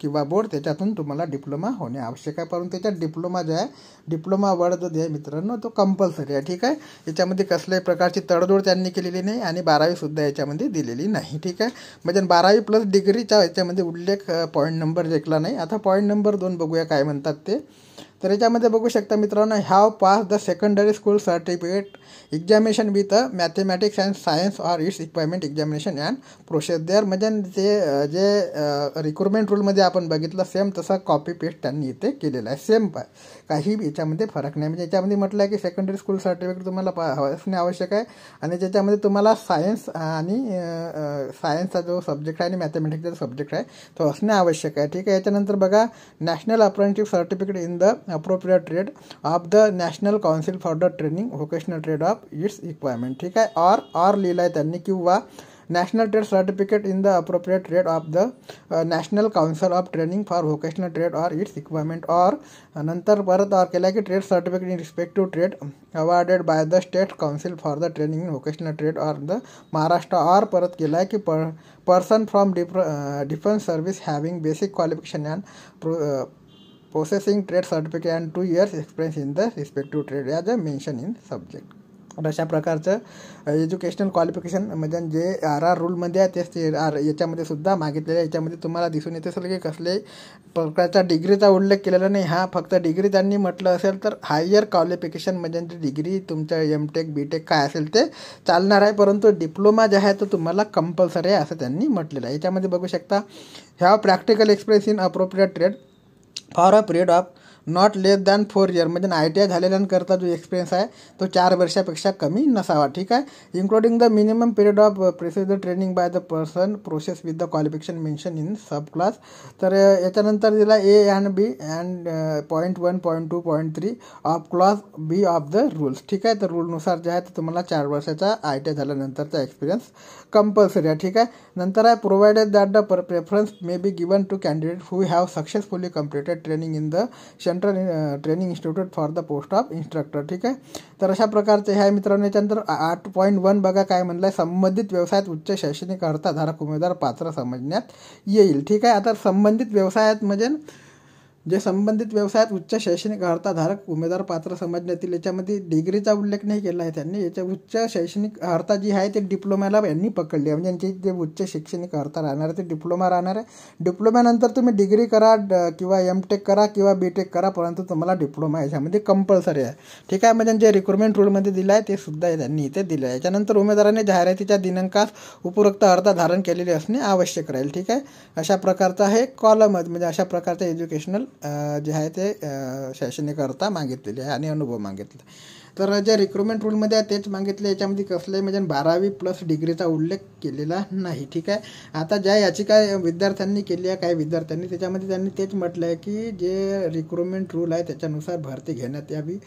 किंवा बोर्ड त्याच्यातून तुम्हाला डिप्लोमा होणे आवश्यक आहे. परंतु त्याच्यात डिप्लोमा जो आहे, डिप्लोमा वर्ड जो आहे मित्रांनो तो कंपल्सरी आहे. ठीक आहे. याच्यामध्ये कसल्याही प्रकारची तडजोड त्यांनी केलेली नाही आणि 12वीसुद्धा याच्यामध्ये दिलेली नाही. ठीक आहे. म्हणजे 12वी प्लस डिग्रीचा याच्यामध्ये उल्लेख पॉईंट नंबर ऐकला नाही. आता पॉईंट नंबर 2 बघूया काय म्हणतात ते. तर याच्यामध्ये बघू शकता मित्रांनो, have pass the secondary school certificate examination with mathematics and science or its requirement examination and process there. म्हणजे ते जे रिक्रुटमेंट रूलमध्ये आपण बघितलं सेम तसा कॉपी पेस्ट त्यांनी इथे केलेला आहे. सेम काही याच्यामध्ये फरक नाही. म्हणजे याच्यामध्ये म्हटलं आहे की सेकंडरी स्कूल सर्टिफिकेट तुम्हाला असणे आवश्यक आहे आणि ज्याच्यामध्ये तुम्हाला सायन्स आणि सायन्सचा जो सब्जेक्ट आहे आणि मॅथमॅटिक्सचा जो सब्जेक्ट आहे तो असणे आवश्यक आहे. ठीक आहे. याच्यानंतर बघा, national apprenticeship certificate in the appropriate trade off the national council for the training vocational trade of its requirement. ठीक आहे. ऑर लिहिलं आहे त्यांनी, किंवा national trade certificate in the appropriate trade off the national council of training for vocational trade or its requirement. Or नंतर परत or केला की trade certificate in respective trade awarded by the state council for the training in vocational trade or the Maharashtra. Or परत केला आहे की person from defence service having basic qualification and possessing trade certificate and 2 years experience in the respective trade as a mention in subject. अशा प्रकारचं educational qualification म्हणजे जे RR रूलमध्ये आहे तेच याच्यामध्ये सुद्धा मागितलेलं आहे. याच्यामध्ये तुम्हाला दिसून येते असेल की कसल्याही प्रकारच्या डिग्रीचा उल्लेख केलेला नाही. हा फक्त डिग्री त्यांनी म्हटलं असेल तर हायर क्वालिफिकेशन म्हणजे डिग्री तुमच्या MTech BTech काय असेल ते चालणार आहे, परंतु डिप्लोमा जे आहे तो तुम्हाला कंपल्सरी आहे असं त्यांनी म्हटलेलं आहे. याच्यामध्ये बघू शकता, ह्या practical experience in appropriate trade for a period of not less than 4 years. म्हणजे ITI झालेल्यांकरता जो एक्सपिरियन्स आहे तो 4 वर्षापेक्षा कमी नसावा. ठीक आहे. Including the minimum period of precede training by the person process with the qualification mention in sub class. तर याच्यानंतर दिला A and B and point 1, point 2, point 3 of class B of the rules. ठीक आहे. तर रूलनुसार जे आहे तर तुम्हाला 4 वर्षाचा ITI झाल्यानंतरचा एक्सपिरियन्स कंपल्सरी आहे. ठीक आहे. नंतर आहे provided that the preference may be given to candidate who have successfully completed training in the central training institute for the post of instructor. ठीक आहे. तर अशा प्रकारचे हे आहे मित्रांनो. याच्यानंतर 8.1 बघा काय म्हणलं आहे, संबंधित व्यवसायात उच्च शैक्षणिक अर्हताधारक उमेदवार पात्र समजण्यात येईल. ठीक आहे. आता संबंधित व्यवसायात म्हणजे जे संबंधित व्यवसायात उच्च शैक्षणिक अर्हताधारक उमेदवार पात्र समजण्यात येईल. याच्यामध्ये डिग्रीचा उल्लेख नाही केला आहे त्यांनी. याच्या उच्च शैक्षणिक अर्हता जी आहे ते डिप्लोमाला यांनी पकडली आहे. म्हणजे यांची जे उच्च शैक्षणिक अर्हता राहणार आहे ते डिप्लोमा राहणार आहे. डिप्लोम्यानंतर तुम्ही डिग्री करा किंवा MTech करा किंवा BTech करा, परंतु तुम्हाला डिप्लोमा याच्यामध्ये कंपल्सरी आहे. ठीक आहे. म्हणजे जे रिक्रुटमेंट रूलमध्ये दिलं आहे ते सुद्धा त्यांनी इथे दिलं आहे. याच्यानंतर उमेदवाराने जाहिरातीच्या दिनांकास उपरोक्त अर्हता धारण केलेली असणे आवश्यक राहील. ठीक आहे. अशा प्रकारचा हे कॉलम म्हणजे अशा प्रकारचं एज्युकेशनल जे आहे ते शैक्षणिक अर्हता मागितलेली आहे आणि अनुभव मागितला. तर जे रिक्रुटमेंट रूलमध्ये आहे तेच मागितले. याच्यामध्ये कसलंही म्हणजे 12वी प्लस डिग्रीचा उल्लेख केलेला नाही. ठीक आहे. आता ज्या याचिका विद्यार्थ्यांनी केली आहे काही विद्यार्थ्यांनी, त्याच्यामध्ये त्यांनी तेच म्हटलं आहे की जे रिक्रुटमेंट रूल आहे त्याच्यानुसार भरती घेण्यात यावी.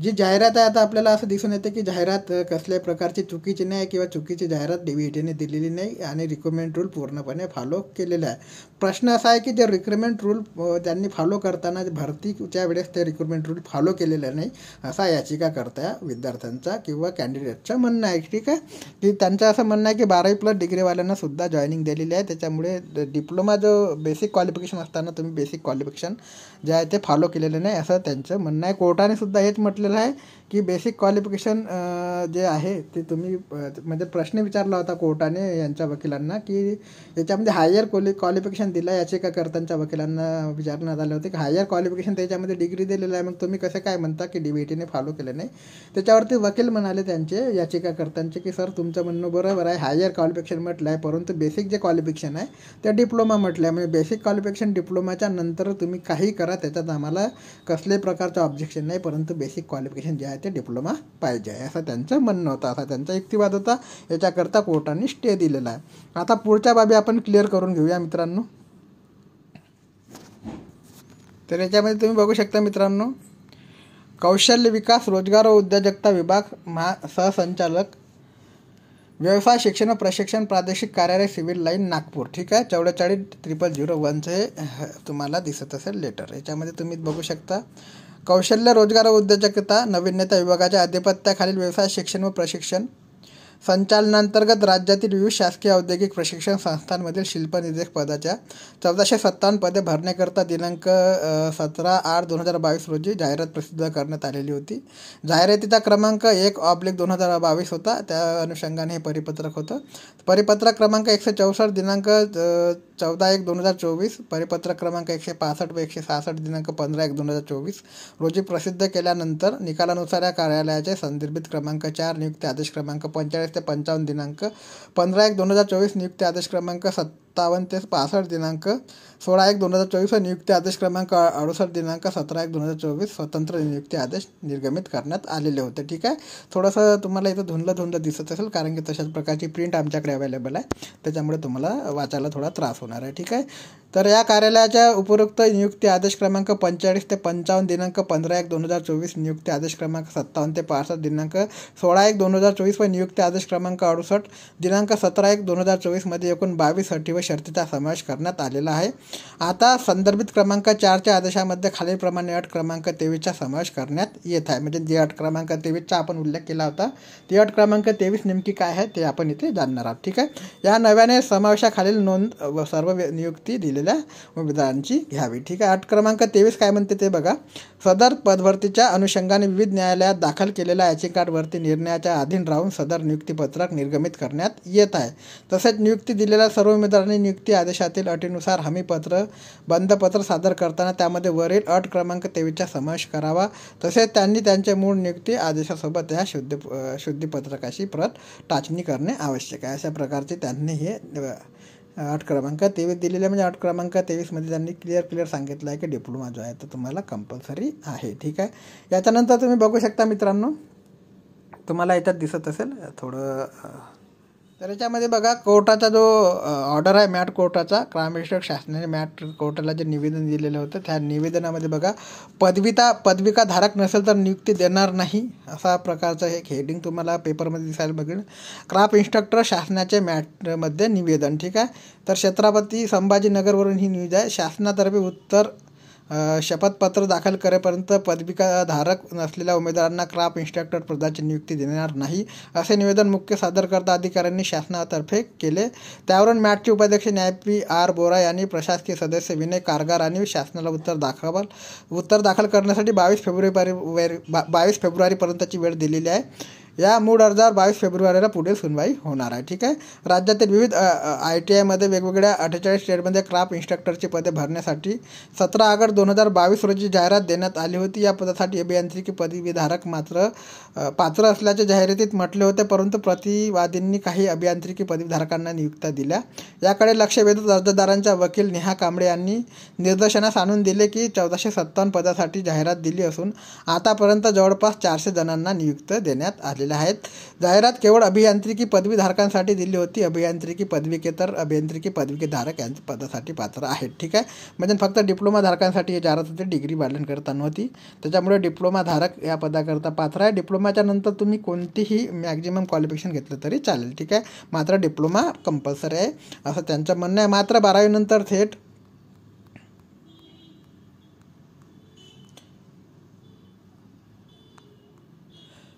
जी जाहिरात आहे आता आपल्याला असं दिसून येते की जाहिरात कसल्याही प्रकारची चुकीची नाही किंवा चुकीची जाहिरात DBETने दिलेली नाही आणि रिक्रुटमेंट रूल पूर्णपणे फॉलो केलेला आहे. प्रश्न असा आहे की जे रिक्रुटमेंट रूल त्यांनी फॉलो करताना भरतीच्या वेळेस ते रिक्रुटमेंट रूल फॉलो केलेलं नाही असा याचिका करता विद्यार्थ्यांचा किंवा कॅन्डिडेटचं म्हणणं आहे. ठीक आहे. की त्यांचं असं म्हणणं आहे की 12वी प्लस डिग्रीवाल्यांना सुद्धा जॉईनिंग दिलेली आहे. त्याच्यामुळे डिप्लोमा जो बेसिक क्वालिफिकेशन असताना तुम्ही बेसिक क्वालिफिकेशन जे आहे ते फॉलो केलेलं नाही असं त्यांचं म्हणणं आहे. कोर्टाने सुद्धा हेच म्हटलेलं आहे की बेसिक क्वालिफिकेशन जे आहे ते तुम्ही म्हणजे प्रश्न विचारला होता कोर्टाने यांच्या वकिलांना की याच्यामध्ये हायर क्वालिफिकेशन दिलं. याचिकाकर्त्यांच्या वकिलांना विचारण्यात आलं होतं की हायर क्वालिफिकेशन त्याच्यामध्ये डिग्री दिलेलं आहे, मग तुम्ही कसं काय म्हणता की DBETने फॉलो केलं नाही. त्याच्यावरती वकील म्हणाले त्यांचे याचिकाकर्त्यांचे की सर तुमचं म्हणणं बरोबर आहे, हायर क्वालिफिकेशन म्हटलं आहे, परंतु बेसिक जे क्वालिफिकेशन आहे ते डिप्लोमा म्हटलं आहे, म्हणजे बेसिक क्वालिफिकेशन डिप्लोमाच्या नंतर तुम्ही काही करा, त्याच्यात आम्हाला कसल्याही प्रकारचं ऑब्जेक्शन नाही, परंतु बेसिक क्वालिफिकेशन जे आहे ते डिप्लोमा पाहिजे आहे असं त्यांचं म्हणणं होतं, असा त्यांचा युक्तिवाद होता. याच्याकरता कोर्टाने स्टे दिलेला आहे. आता पुढच्या बाबी आपण क्लिअर करून घेऊया मित्रांनो. तर याच्यामध्ये तुम्ही बघू शकता मित्रांनो, कौशल्य विकास रोजगार व उद्योजकता विभाग सहसंचालक व्यवसाय शिक्षण व प्रशिक्षण प्रादेशिक कार्यालय सिव्हिल लाईन नागपूर, ठीक आहे, 440001 हे तुम्हाला दिसत असेल लेटर. याच्यामध्ये तुम्ही बघू शकता कौशल्य रोजगार व उद्योजकता नाविन्यता विभागाच्या अधिपत्याखालील व्यवसाय शिक्षण व प्रशिक्षण संचालनांतर्गत राज्यातील विविध शासकीय औद्योगिक प्रशिक्षण संस्थांमधील शिल्पनिर्देशक पदाच्या 1457 पदे भरण्याकरता दिनांक 17/8/2022 रोजी जाहिरात प्रसिद्ध करण्यात आलेली होती. जाहिरातीचा क्रमांक 1/2022 होता. त्या अनुषंगाने हे परिपत्रक होतं. परिपत्रक क्रमांक 164 दिनांक 14/1/2024, परिपत्रक क्रमांक 165 व 166 दिनांक 15/1/2024 रोजी प्रसिद्ध केल्यानंतर निकालानुसार या कार्यालयाचे संदर्भित क्रमांक 4 नियुक्ती आदेश क्रमांक 45 ते 55 दिनांक 15/1/2024, नियुक्ती आदेश क्रमांक 57 ते 65 दिनांक 16/1/2024 व नियुक्ती आदेश क्रमांक 68 दिनांक 17/1/2024 स्वतंत्र नियुक्ती आदेश निर्गमित करण्यात आलेले होते. ठीक आहे, थोडंसं तुम्हाला इथं धुंदलं दिसत असेल कारण की तशाच प्रकारची प्रिंट आमच्याकडे अवेलेबल आहे, त्याच्यामुळे तुम्हाला वाचायला थोडा त्रास होणार आहे. ठीक आहे, तर या कार्यालयाच्या उपरोक्त नियुक्ती आदेश क्रमांक 45 ते 55 दिनांक 15/1/2024, नियुक्ती आदेश क्रमांक 57 ते 65 दिनांक 16/1/2024 व नियुक्ती आदेश क्रमांक 68 दिनांक 17/1/2024 मध्ये एकूण 22 अटी व शर्तीचा समावेश करण्यात आलेला आहे. आता संदर्भित क्रमांक 4च्या आदेशामध्ये खालीलप्रमाणे अट क्रमांक 23चा समावेश करण्यात येत आहे. म्हणजे जी अट क्रमांक 23चा आपण उल्लेख केला होता ती अट क्रमांक 23 नेमकी काय आहे ते आपण इथे जाणणार आहोत. ठीक आहे, या नव्याने समावेशाखालील नोंद व सर्व नियुक्ती दिलेल्या उमेदवारांची घ्यावी. ठीक आहे, अट क्रमांक 23 काय म्हणते ते बघा. सदर पदभरतीच्या अनुषंगाने विविध न्यायालयात दाखल केलेल्या याचिकांवरती निर्णयाच्या अधीन राहून सदर नियुक्तीपत्रक निर्गमित करण्यात येत आहे. तसेच नियुक्ती दिलेल्या सर्व उमेदवारांनी नियुक्ती आदेशातील अटीनुसार हमीपत्र बंधपत्र सादर करताना त्यामध्ये वरील अट क्रमांक 23चा समावेश करावा. तसेच त्यांनी त्यांच्या मूळ नियुक्ती आदेशासोबत ह्या शुद्धीपत्रकाची प्रत टाचणी करणे आवश्यक आहे. अशा प्रकारचे त्यांनी हे अट क्रमांक 23 दिलेले, म्हणजे अट क्रमांक 23मध्ये त्यांनी क्लिअर सांगितलं आहे की डिप्लोमा जो आहे तो तुम्हाला कंपल्सरी आहे. ठीक आहे, याच्यानंतर तुम्ही बघू शकता मित्रांनो, तुम्हाला याच्यात दिसत असेल थोडं, तर याच्यामध्ये बघा कोर्टाचा जो ऑर्डर आहे मॅट कोर्टाचा, ग्रामविषयक शासनाने मॅट कोर्टाला जे निवेदन दिलेलं होतं त्या निवेदनामध्ये बघा पदविका धारक नसेल तर नियुक्ती देणार नाही असा प्रकारचं एक हेडिंग तुम्हाला पेपरमध्ये दिसायला बघेल. क्राफ्ट इन्स्ट्रक्टर शासनाचे मॅटमध्ये निवेदन. ठीक आहे, तर छत्रपती संभाजीनगरवरून ही न्यूज आहे. शासनातर्फे उत्तर शपथपत्र दाखल करेपर्यंत पदविकाधारक नसलेल्या उमेदवारांना क्राफ्ट इन्स्ट्रक्टर पदाची नियुक्ती देणार नाही असे निवेदन मुख्य सादरकर्ता अधिकाऱ्यांनी शासनातर्फे केले. त्यावरून मॅटचे उपाध्यक्ष न्याय P.R. बोरा यांनी प्रशासकीय सदस्य विनय कारगार आणि शासनाला उत्तर दाखल करण्यासाठी 22 फेब्रुवारीपर्यंतची वेळ दिलेली आहे. या मूळ अर्जावर 22 फेब्रुवारीला पुढील सुनवाई होणार आहे. ठीक आहे, राज्यातील विविध ITIमध्ये वेगवेगळ्या 48 स्टेटमध्ये क्राफ्ट इन्स्ट्रक्टरची पदे भरण्यासाठी 17 ऑगस्ट 2022 रोजी जाहिरात देण्यात आली होती. या पदासाठी अभियांत्रिकी पदवीधारक मात्र पात्र असल्याचे जाहिरातीत म्हटले होते, परंतु प्रतिवादींनी काही अभियांत्रिकी पदवीधारकांना नियुक्त्या दिल्या. याकडे लक्ष वेधत अर्जदारांच्या वकील नेहा कांबळे यांनी निदर्शनास आणून दिले की 1457 पदासाठी जाहिरात दिली असून आतापर्यंत जवळपास 400 जणांना नियुक्त देण्यात आलेल्या आहेत. जाहिरात केवळ अभियांत्रिकी पदवीधारकांसाठी दिली होती. अभियांत्रिकी पदविकेतर अभियांत्रिकी पदवीधारक यांच्या पदासाठी पात्र आहेत. ठीक आहे, म्हणजे फक्त डिप्लोमा धारकांसाठी हे जाहिरात होती, डिग्री बाळगण्याकरता नव्हती. त्याच्यामुळे डिप्लोमा धारक या पदाकरता पात्र आहे. डिप्लोमाच्या नंतर तुम्ही कोणतीही मॅक्झिमम क्वालिफिकेशन घेतलं तरी चालेल. ठीक आहे, मात्र डिप्लोमा कंपल्सरी आहे असं त्यांचं म्हणणं आहे. मात्र 12वी नंतर थेट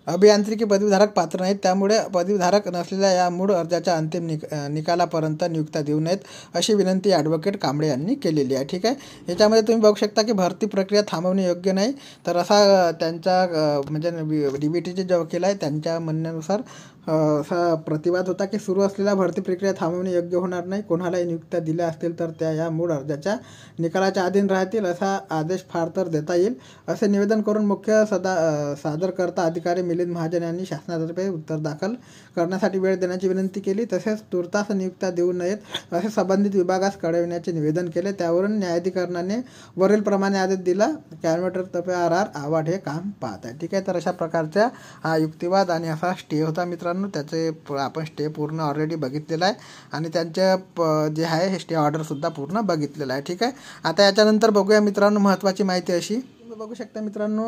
अभियांत्रिकी पदवीधारक पात्र नाहीत, त्यामुळे पदवीधारक नसलेल्या या मूळ अर्जाच्या अंतिम निकालापर्यंत नियुक्त्या देऊ नयेत अशी विनंती ॲडव्होकेट कांबळे यांनी केलेली आहे. ठीक आहे, याच्यामध्ये तुम्ही बघू शकता की भरती प्रक्रिया थांबवणे योग्य नाही, तर असा त्यांच्या म्हणजे DBTचे जे वकील आहे त्यांच्या म्हणण्यानुसार असा प्रतिवाद होता की सुरू असलेल्या भरती प्रक्रिया थांबवणे योग्य होणार नाही. कोणालाही नियुक्त्या दिल्या असतील तर त्या या मूळ अर्जाच्या निकालाच्या अधीन राहतील असा आदेश फार तर देता येईल, असे निवेदन करून मुख्य सादरकर्ता अधिकारी मिलिंद महाजन यांनी शासनातर्फे उत्तर दाखल करण्यासाठी वेळ देण्याची विनंती केली. तसेच तुर्तास नियुक्त्या देऊ नयेत असे संबंधित विभागास कळविण्याचे निवेदन केले. त्यावरून न्यायाधिकरणाने वरीलप्रमाणे आदेश दिला. कॅबिनेटतर्फे RR आव्हाड हे काम पाहत आहे. ठीक आहे, तर अशा प्रकारचा हा युक्तिवाद आणि असा स्टे होता मित्रांनो. त्याचे आपण स्टे पूर्ण ऑलरेडी बघितलेला आहे आणि त्यांच्या जे आहे हे स्टे ऑर्डरसुद्धा पूर्ण बघितलेलं आहे. ठीक आहे, आता याच्यानंतर बघूया मित्रांनो महत्त्वाची माहिती अशी. बघू शकता मित्रांनो,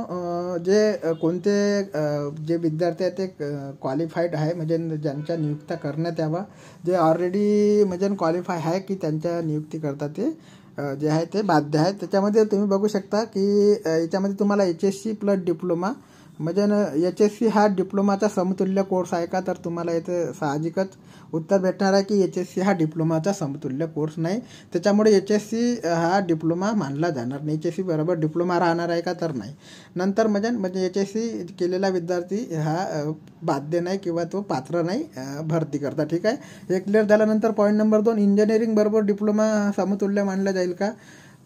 जे कोणते जे विद्यार्थी आहेत ते क्वालिफाईड आहे, म्हणजे ज्यांच्या नियुक्त्या करण्यात यावा, जे ऑलरेडी म्हणजे क्वालिफाय आहे की त्यांच्या नियुक्ती करता ते जे आहे ते बाध्य आहे. त्याच्यामध्ये तुम्ही बघू शकता की याच्यामध्ये तुम्हाला HSC प्लस डिप्लोमा म्हणजे HSC हा डिप्लोमाचा समतुल्य कोर्स आहे का, तर तुम्हाला इथे साहजिकच उत्तर भेटणार आहे की HSC हा डिप्लोमाचा समतुल्य कोर्स नाही. त्याच्यामुळे HSC हा डिप्लोमा मानला जाणार नाही. HSC बरोबर डिप्लोमा राहणार आहे का, तर नाही. नंतर म्हणजे HSC केलेला विद्यार्थी हा बाध्य नाही किंवा तो पात्र नाही भरती करता. ठीक आहे, हे क्लिअर झाल्यानंतर पॉईंट नंबर 2, इंजिनिअरिंग बरोबर डिप्लोमा समतुल्य मानला जाईल का,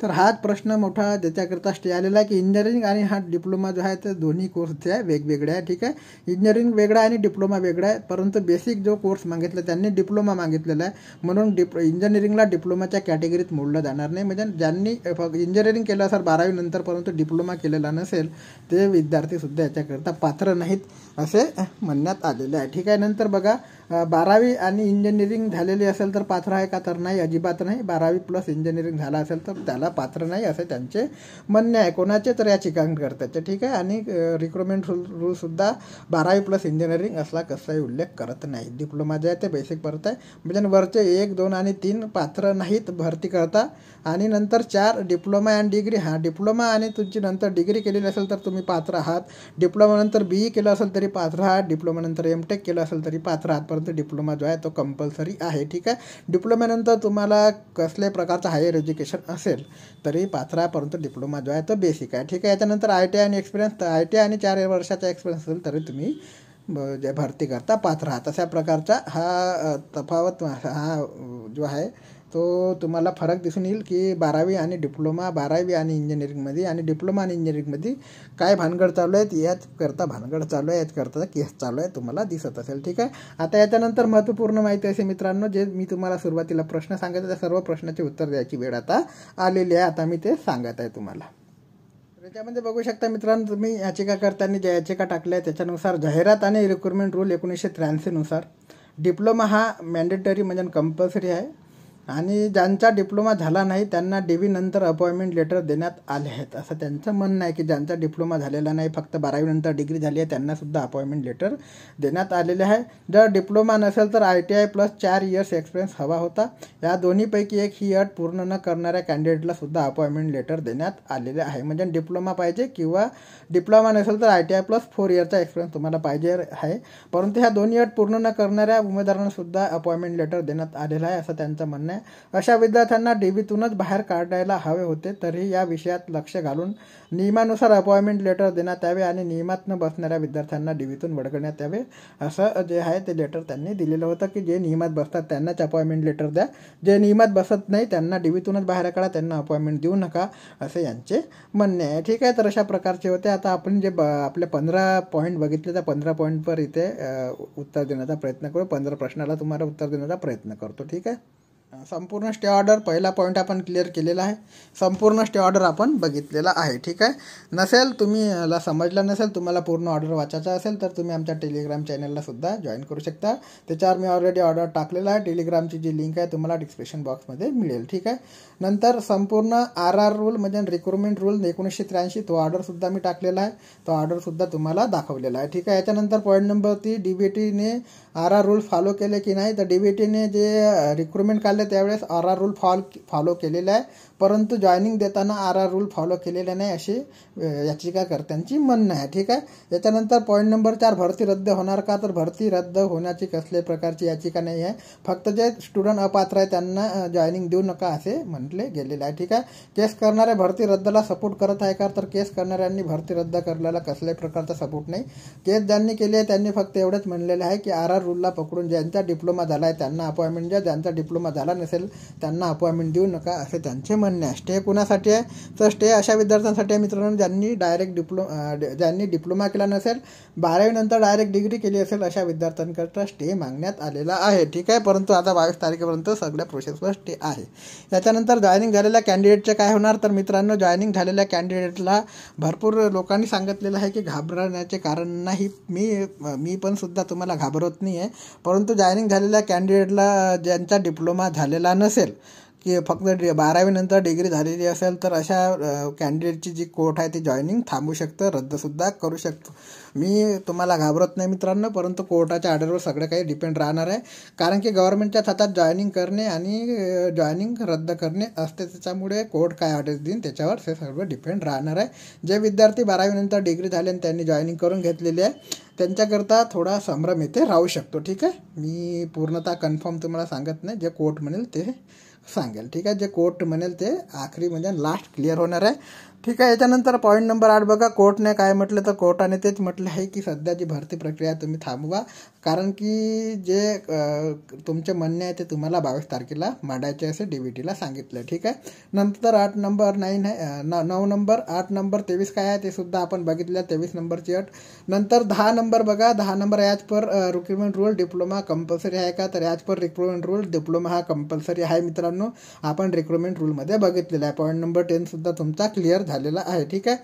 तर हाच प्रश्न मोठा ज्याच्याकरता स्टे आलेला आहे की इंजिनिअरिंग आणि हा डिप्लोमा जो आहे ते दोन्ही कोर्स जे आहे वेगवेगळे आहे. ठीक आहे, इंजिनिअरिंग वेगळा आणि डिप्लोमा वेगळा आहे, परंतु बेसिक जो कोर्स मागितला त्यांनी डिप्लोमा मागितलेला आहे, म्हणून इंजिनिअरिंगला डिप्लोमाच्या कॅटेगरीत मोडलं जाणार नाही. म्हणजे ज्यांनी इंजिनिअरिंग केलं असेल 12वी नंतर परंतु डिप्लोमा केलेला नसेल ते विद्यार्थीसुद्धा याच्याकरता पात्र नाहीत असे म्हणण्यात आलेले आहे. ठीक आहे, नंतर बघा 12वी आणि इंजिनिअरिंग झालेली असेल तर पात्र आहे का, तर नाही, अजिबात नाही. 12वी प्लस इंजिनिअरिंग झाला असेल तर त्याला पात्र नाही असे त्यांचे म्हणणे आहे. कोणाचे, तर याचिकाकर्त्याचे. ठीक आहे, आणि रिक्रुटमेंट रूलसुद्धा 12वी प्लस इंजिनिअरिंग असला कसाही उल्लेख करत नाही. डिप्लोमा जे आहे ते बेसिक परत आहे, म्हणजे वरचे 1, 2 आणि 3 पात्र नाहीत भरती करता. आणि नंतर 4 डिप्लोमा अँड डिग्री, हा डिप्लोमा आणि तुमची नंतर डिग्री केलेली असेल तर तुम्ही पात्र आहात. डिप्लोमानंतर BE केलं असेल तरी पात्र आहात. डिप्लोमानंतर MTech केलं असेल तरी पात्र आहात, परंतु डिप्लोमा जो आहे तो कंपल्सरी आहे. ठीक आहे, डिप्लोमानंतर तुम्हाला कसल्याही प्रकारचं हायर एज्युकेशन असेल तरी पात्र आहे, परंतु डिप्लोमा जो आहे तो बेसिक आहे. ठीक आहे, याच्यानंतर ITI आणि एक्सपिरियन्स, तर ITI आणि 4 वर्षाचा एक्सपिरियन्स असेल तरी तुम्ही जे भरती करता पात्र आहात. अशा प्रकारचा हा तफावत हा जो आहे तो तुम्हाला फरक दिसून येईल की 12वी आणि डिप्लोमा, 12वी आणि इंजिनिअरिंगमध्ये आणि डिप्लोमा आणि इंजिनिअरिंगमध्ये काय भानगड चालू आहेत, याच करता भानगड चालू आहे, याच करता केस चालू आहे, तुम्हाला दिसत असेल. ठीक आहे, आता याच्यानंतर महत्त्वपूर्ण माहिती असे मित्रांनो, जे मी तुम्हाला सुरुवातीला प्रश्न सांगितले त्या सर्व प्रश्नाचे उत्तर द्यायची वेळ आता आलेली आहे. आता मी ते सांगत आहे तुम्हाला. त्याच्यामध्ये बघू शकता मित्रांनो, तुम्ही याचिकाकर्त्यांनी ज्या याचिका टाकल्या आहे त्याच्यानुसार जाहिरात आणि रिक्रुटमेंट रूल 1983 नुसार डिप्लोमा हा मॅन्डेटरी म्हणजे कंपल्सरी आहे आणि ज्यांचा डिप्लोमा झाला नाही त्यांना DV नंतर अपॉइंटमेंट लेटर देण्यात आले आहेत असं त्यांचं म्हणणं आहे की ज्यांचा डिप्लोमा झालेला नाही, फक्त 12वी नंतर डिग्री झाली आहे, त्यांनासुद्धा अपॉइंटमेंट लेटर देण्यात आलेले आहे. जर डिप्लोमा नसेल तर ITI प्लस 4 इयर्स एक्सपिरियन्स हवा होता. या दोन्हीपैकी एक ही अट पूर्ण न करणाऱ्या कॅन्डिडेटला सुद्धा अपॉइंटमेंट लेटर देण्यात आलेले आहे. म्हणजे डिप्लोमा पाहिजे किंवा डिप्लोमा नसेल तर ITI प्लस 4 इयरचा एक्सपिरियन्स तुम्हाला पाहिजे आहे, परंतु ह्या दोन्ही अट पूर्ण न करणाऱ्या उमेदवारांना सुद्धा अपॉइंटमेंट लेटर देण्यात आलेलं आहे असं त्यांचं म्हणणं आहे. अशा विद्यार्थ्यांना DBतूनच बाहेर काढायला हवे होते, तरी या विषयात लक्ष घालून नियमानुसार अपॉइंटमेंट लेटर देण्यात यावे आणि नियमात न बसणाऱ्या विद्यार्थ्यांना DBतून वगळण्यात यावे असं जे आहे ते लेटर त्यांनी दिलेलं होतं की जे नियमात बसतात त्यांनाच अपॉइंटमेंट लेटर द्या, जे नियमात बसत नाही त्यांना DBतूनच बाहेर काढा, त्यांना अपॉइंटमेंट देऊ नका असे यांचे म्हणणे आहे. ठीक आहे, तर अशा प्रकारचे होते. आता आपण जे आपले 15 पॉईंट बघितले त्या 15 पॉईंटवर इथे उत्तर देण्याचा प्रयत्न करू. 15 प्रश्नाला तुम्हाला उत्तर देण्याचा प्रयत्न करतो. ठीक आहे, संपूर्ण स्टे ऑर्डर पहिला पॉईंट आपण क्लिअर केलेला आहे. संपूर्ण स्टे ऑर्डर आपण बघितलेला आहे. ठीक आहे, नसेल तुम्हाला समजलं नसेल, तुम्हाला पूर्ण ऑर्डर वाचायचा असेल तर तुम्ही आमच्या टेलिग्राम चॅनलला सुद्धा जॉईन करू शकता. त्याच्यावर मी ऑलरेडी ऑर्डर टाकलेला आहे. टेलिग्रामची जी लिंक आहे तुम्हाला डिस्क्रिप्शन बॉक्समध्ये मिळेल. ठीक आहे, नंतर संपूर्ण RR रूल म्हणजे रिक्रुटमेंट रूल 1983 तो ऑर्डरसुद्धा मी टाकलेला आहे. तो ऑर्डरसुद्धा तुम्हाला दाखवलेला आहे. ठीक आहे, याच्यानंतर point number 3, DBTने RR rule follow केले की नाही, तर DBTने जे रिक्रुटमेंट काढले त्यावेळेस RR रूल फॉलो केलेला आहे, परंतु जॉईनिंग देताना RR रूल फॉलो केलेला नाही अशी याचिकाकर्त्यांची म्हणणं आहे. ठीक आहे. याच्यानंतर पॉईंट नंबर 4, भरती रद्द होणार का? तर भरती रद्द होण्याची कसल्याही प्रकारची याचिका नाही आहे. फक्त जे स्टुडंट अपात्र आहे त्यांना जॉईनिंग देऊ नका असे म्हटले गेलेले आहे. ठीक आहे. केस करणारे भरती रद्दला सपोर्ट करत आहे का? तर केस करणाऱ्यांनी भरती रद्द करायला कसल्याही प्रकारचा सपोर्ट नाही. केस ज्यांनी केली आहे त्यांनी फक्त एवढंच म्हणलेलं आहे की RR रूलला पकडून ज्यांचा डिप्लोमा झाला आहे त्यांना अपॉइंटमेंट द्या, ज्यांचा डिप्लोमा झाला नसेल त्यांना अपॉइंटमेंट देऊ नका असे त्यांचे म्हणणे आहे. स्टे कुणासाठी आहे? तर स्टे अशा विद्यार्थ्यांसाठी आहे मित्रांनो ज्यांनी डिप्लोमा केला नसेल, 12वी नंतर डायरेक्ट डिग्री केली असेल अशा विद्यार्थ्यांकरता स्टे मागण्यात आलेला आहे. ठीक आहे. परंतु आता 22 तारखेपर्यंत सगळ्या प्रोसेसवर स्टे आहे. याच्यानंतर जॉईनिंग झालेल्या कॅन्डिडेटचे काय होणार? तर मित्रांनो जॉईनिंग झालेल्या कॅन्डिडेटला भरपूर लोकांनी सांगितलेलं आहे की घाबरण्याचे कारण नाही. मी पण सुद्धा तुम्हाला घाबरत नाही आहे. परंतु जॉईनिंग झालेल्या कॅन्डिडेटला ज्यांचा डिप्लोमा झालेला नसेल की फक्त 12वी नंतर डिग्री झालेली असेल तर अशा कॅन्डिडेटची जी कोर्ट आहे ती जॉईनिंग थांबू शकतं, रद्दसुद्धा करू शकतो. मी तुम्हाला घाबरत नाही मित्रांनो, परंतु कोर्टाच्या ऑर्डरवर सगळं काही डिपेंड राहणार आहे. कारण की गव्हर्नमेंटच्या हातात जॉईनिंग करणे आणि जॉईनिंग रद्द करणे असते. त्याच्यामुळे कोर्ट काय ऑर्डर देईन त्याच्यावर ते सर्व डिपेंड राहणार आहे. जे विद्यार्थी 12वी नंतर डिग्री झाले आणि त्यांनी जॉईनिंग करून घेतलेली आहे त्यांच्याकरता थोडा संभ्रम इथे राहू शकतो. ठीक आहे. मी पूर्णतः कन्फर्म तुम्हाला सांगत नाही, जे कोर्ट म्हणेल ते सांगेल. ठीक आहे. जे कोर्ट म्हणेल ते आखरी म्हणजे लास्ट क्लिअर होणार आहे. ठीक आहे. याच्यानंतर पॉईंट नंबर 8 बघा. कोर्टने काय म्हटलं? तर कोर्टाने तेच म्हटलं आहे की सध्याची भरती प्रक्रिया तुम्ही थांबवा, कारण की जे तुमचे म्हणणे आहे ते तुम्हाला 22 तारखेला मांडायचे असे DBTला सांगितलं. ठीक आहे. नंतर 8 नंबर 9 आहे, 9 नंबर 8 नंबर 23 काय आहे ते सुद्धा आपण बघितलं. 23 नंबरची अट. नंतर 10 नंबर बघा. 10 number as per recruitment rule diploma compulsory आहे का? तर as per recruitment rule diploma हा कंपल्सरी आहे मित्रांनो. आपण रिक्रुटमेंट रूलमध्ये बघितलेला आहे. पॉईंट नंबर 10 सुद्धा तुमचा क्लिअर झालेला आहे. ठीक आहे.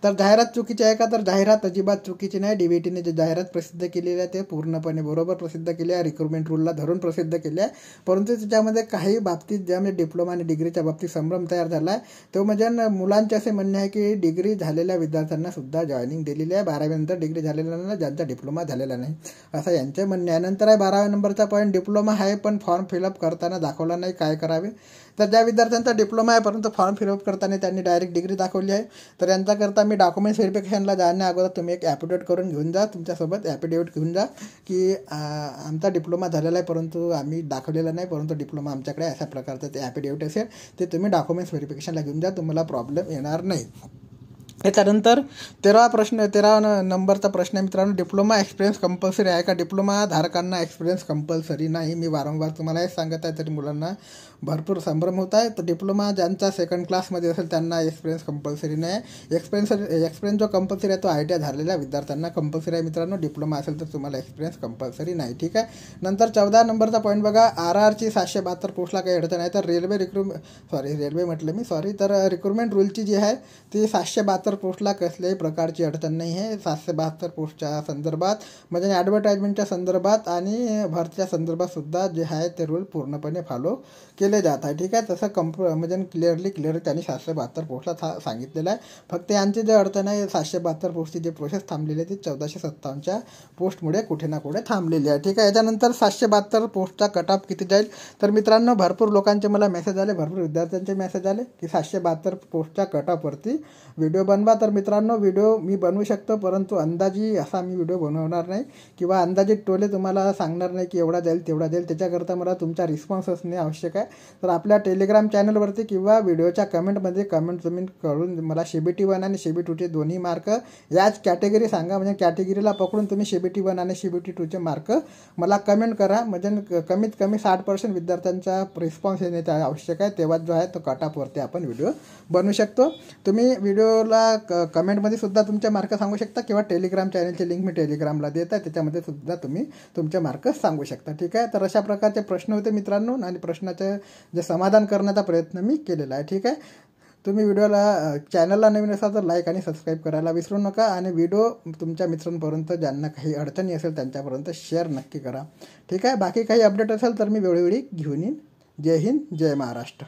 तर जाहिरात चुकीची आहे का? तर जाहिरात अजिबात चुकीची नाही. DBTने जे जाहिरात प्रसिद्ध केलेली आहे ते पूर्णपणे बरोबर प्रसिद्ध केली आहे, रिक्रुटमेंट रूलला धरून प्रसिद्ध केले आहे. परंतु त्याच्यामध्ये काही बाबतीत ज्यामध्ये डिप्लोमा आणि डिग्रीच्या बाबतीत संभ्रम तयार झाला आहे तो म्हणजे मुलांचे असे म्हणणे आहे की डिग्री झालेल्या विद्यार्थ्यांना सुद्धा जॉईनिंग दिलेली आहे, 12वी नंतर डिग्री झालेल्यांना ज्यांचा डिप्लोमा झालेला नाही असं यांचे म्हणणे आहे. नंतर आहे 12व्या नंबरचा पॉईंट. डिप्लोमा आहे पण फॉर्म फिलअप करताना दाखवला नाही, काय करावे? तर ज्या विद्यार्थ्यांचा डिप्लोमा आहे परंतु फॉर्म फिलअप करताना त्यांनी डायरेक्ट डिग्री दाखवली आहे तर यांच्याकरता मी डॉक्युमेंट्स व्हेरिफिकेशनला जाण्या अगोदर तुम्ही एक ॲफिडेविट करून घेऊन जा, तुमच्यासोबत ॲफिडेविट घेऊन जा की आमचा डिप्लोमा झालेला आहे परंतु आम्ही दाखवलेला नाही, परंतु डिप्लोमा आमच्याकडे अशा प्रकारचं ते ॲफिडेविट असेल ते तुम्ही डॉक्युमेंट्स व्हेरिफिकेशनला घेऊन जा, तुम्हाला प्रॉब्लेम येणार नाही. त्याच्यानंतर 13 नंबरचा प्रश्न आहे मित्रांनो. डिप्लोमा एक्सपिरियन्स कंपल्सरी आहे का? डिप्लोमा धारकांना एक्सपिरियन्स कंपल्सरी नाही. मी वारंवार तुम्हाला हे सांगत आहे तरी मुलांना भरपूर संभ्रम होत आहे. तर डिप्लोमा ज्यांचा सेकंड क्लासमध्ये असेल त्यांना एक्सपिरियन्स कंपल्सरी नाही आहे. एक्सपिरियन्स जो कंपल्सरी आहे तो ITI झालेल्या विद्यार्थ्यांना कंपल्सरी आहे मित्रांनो. डिप्लोमा असेल तर तुम्हाला एक्सपिरियन्स कंपल्सरी नाही. ठीक आहे. नंतर 14 नंबरचा पॉईंट बघा. RRची 772 पोस्टला काही अडचण आहे तर रिक्रुटमेंट रूलची जी आहे ती 772 पोस्टला कसल्याही प्रकारची अडचण नाही आहे. 772 पोस्टच्या संदर्भात म्हणजे ॲडव्हर्टाइजमेंटच्या संदर्भात आणि भरतीच्या संदर्भात सुद्धा जे आहे ते रूल पूर्णपणे फॉलो केले जात आहे. ठीक आहे. तसं म्हणजे क्लिअर त्यांनी 772 पोस्टला सांगितलेलं आहे. फक्त यांची जे अडचण आहे 772 पोस्टची जी प्रोसेस थांबलेली आहे ती 1457च्या पोस्टमुळे कुठे ना कुठे थांबलेली आहे. ठीक आहे. याच्यानंतर 772 पोस्टचा कट ऑफ किती जाईल? तर मित्रांनो भरपूर लोकांचे मला मेसेज आले, भरपूर विद्यार्थ्यांचे मेसेज आले की 772 पोस्टच्या कट ऑफवरती व्हिडिओ बनवा. तर मित्रांनो व्हिडिओ मी बनवू शकतो परंतु अंदाजी असा मी व्हिडिओ बनवणार नाही किंवा अंदाजित टोले तुम्हाला सांगणार नाही की एवढा जाईल तेवढा जाईल. त्याच्याकरता मला तुमचा रिस्पॉन्स असणे आवश्यक आहे. तर आपल्या टेलिग्राम चॅनलवरती किंवा व्हिडिओच्या कमेंटमध्ये कमेंट तुम्ही करून मला CBT1 आणि CBT2चे दोन्ही मार्क याच कॅटेगरी सांगा. म्हणजे कॅटेगरीला पकडून तुम्ही CBT1 आणि CBT2चे मार्क मला कमेंट करा. म्हणजे कमीत कमी 60% विद्यार्थ्यांचा रिस्पॉन्स येणे आवश्यक आहे. तेव्हा जो आहे तो कट ऑफवरती आपण व्हिडिओ बनवू शकतो. तुम्ही व्हिडिओला कमेंटमध्ये सुद्धा तुमचे मार्क सांगू शकता किंवा टेलिग्राम चॅनलची लिंक मी टेलिग्रामला देत आहे त्याच्यामध्ये सुद्धा तुम्ही तुमचे मार्क सांगू शकता. ठीक आहे. तर अशा प्रकारचे प्रश्न होते मित्रांनो आणि प्रश्नाचे जे समाधान करण्याचा प्रयत्न मी केलेला आहे. ठीक आहे. तुम्ही चॅनलला नवीन असाल तर लाईक आणि सबस्क्राईब करायला विसरू नका आणि व्हिडिओ तुमच्या मित्रांपर्यंत ज्यांना काही अडचणी असेल त्यांच्यापर्यंत शेअर नक्की करा. ठीक आहे. बाकी काही अपडेट असेल तर मी वेळोवेळी घेऊन येईन. जय हिंद, जय महाराष्ट्र.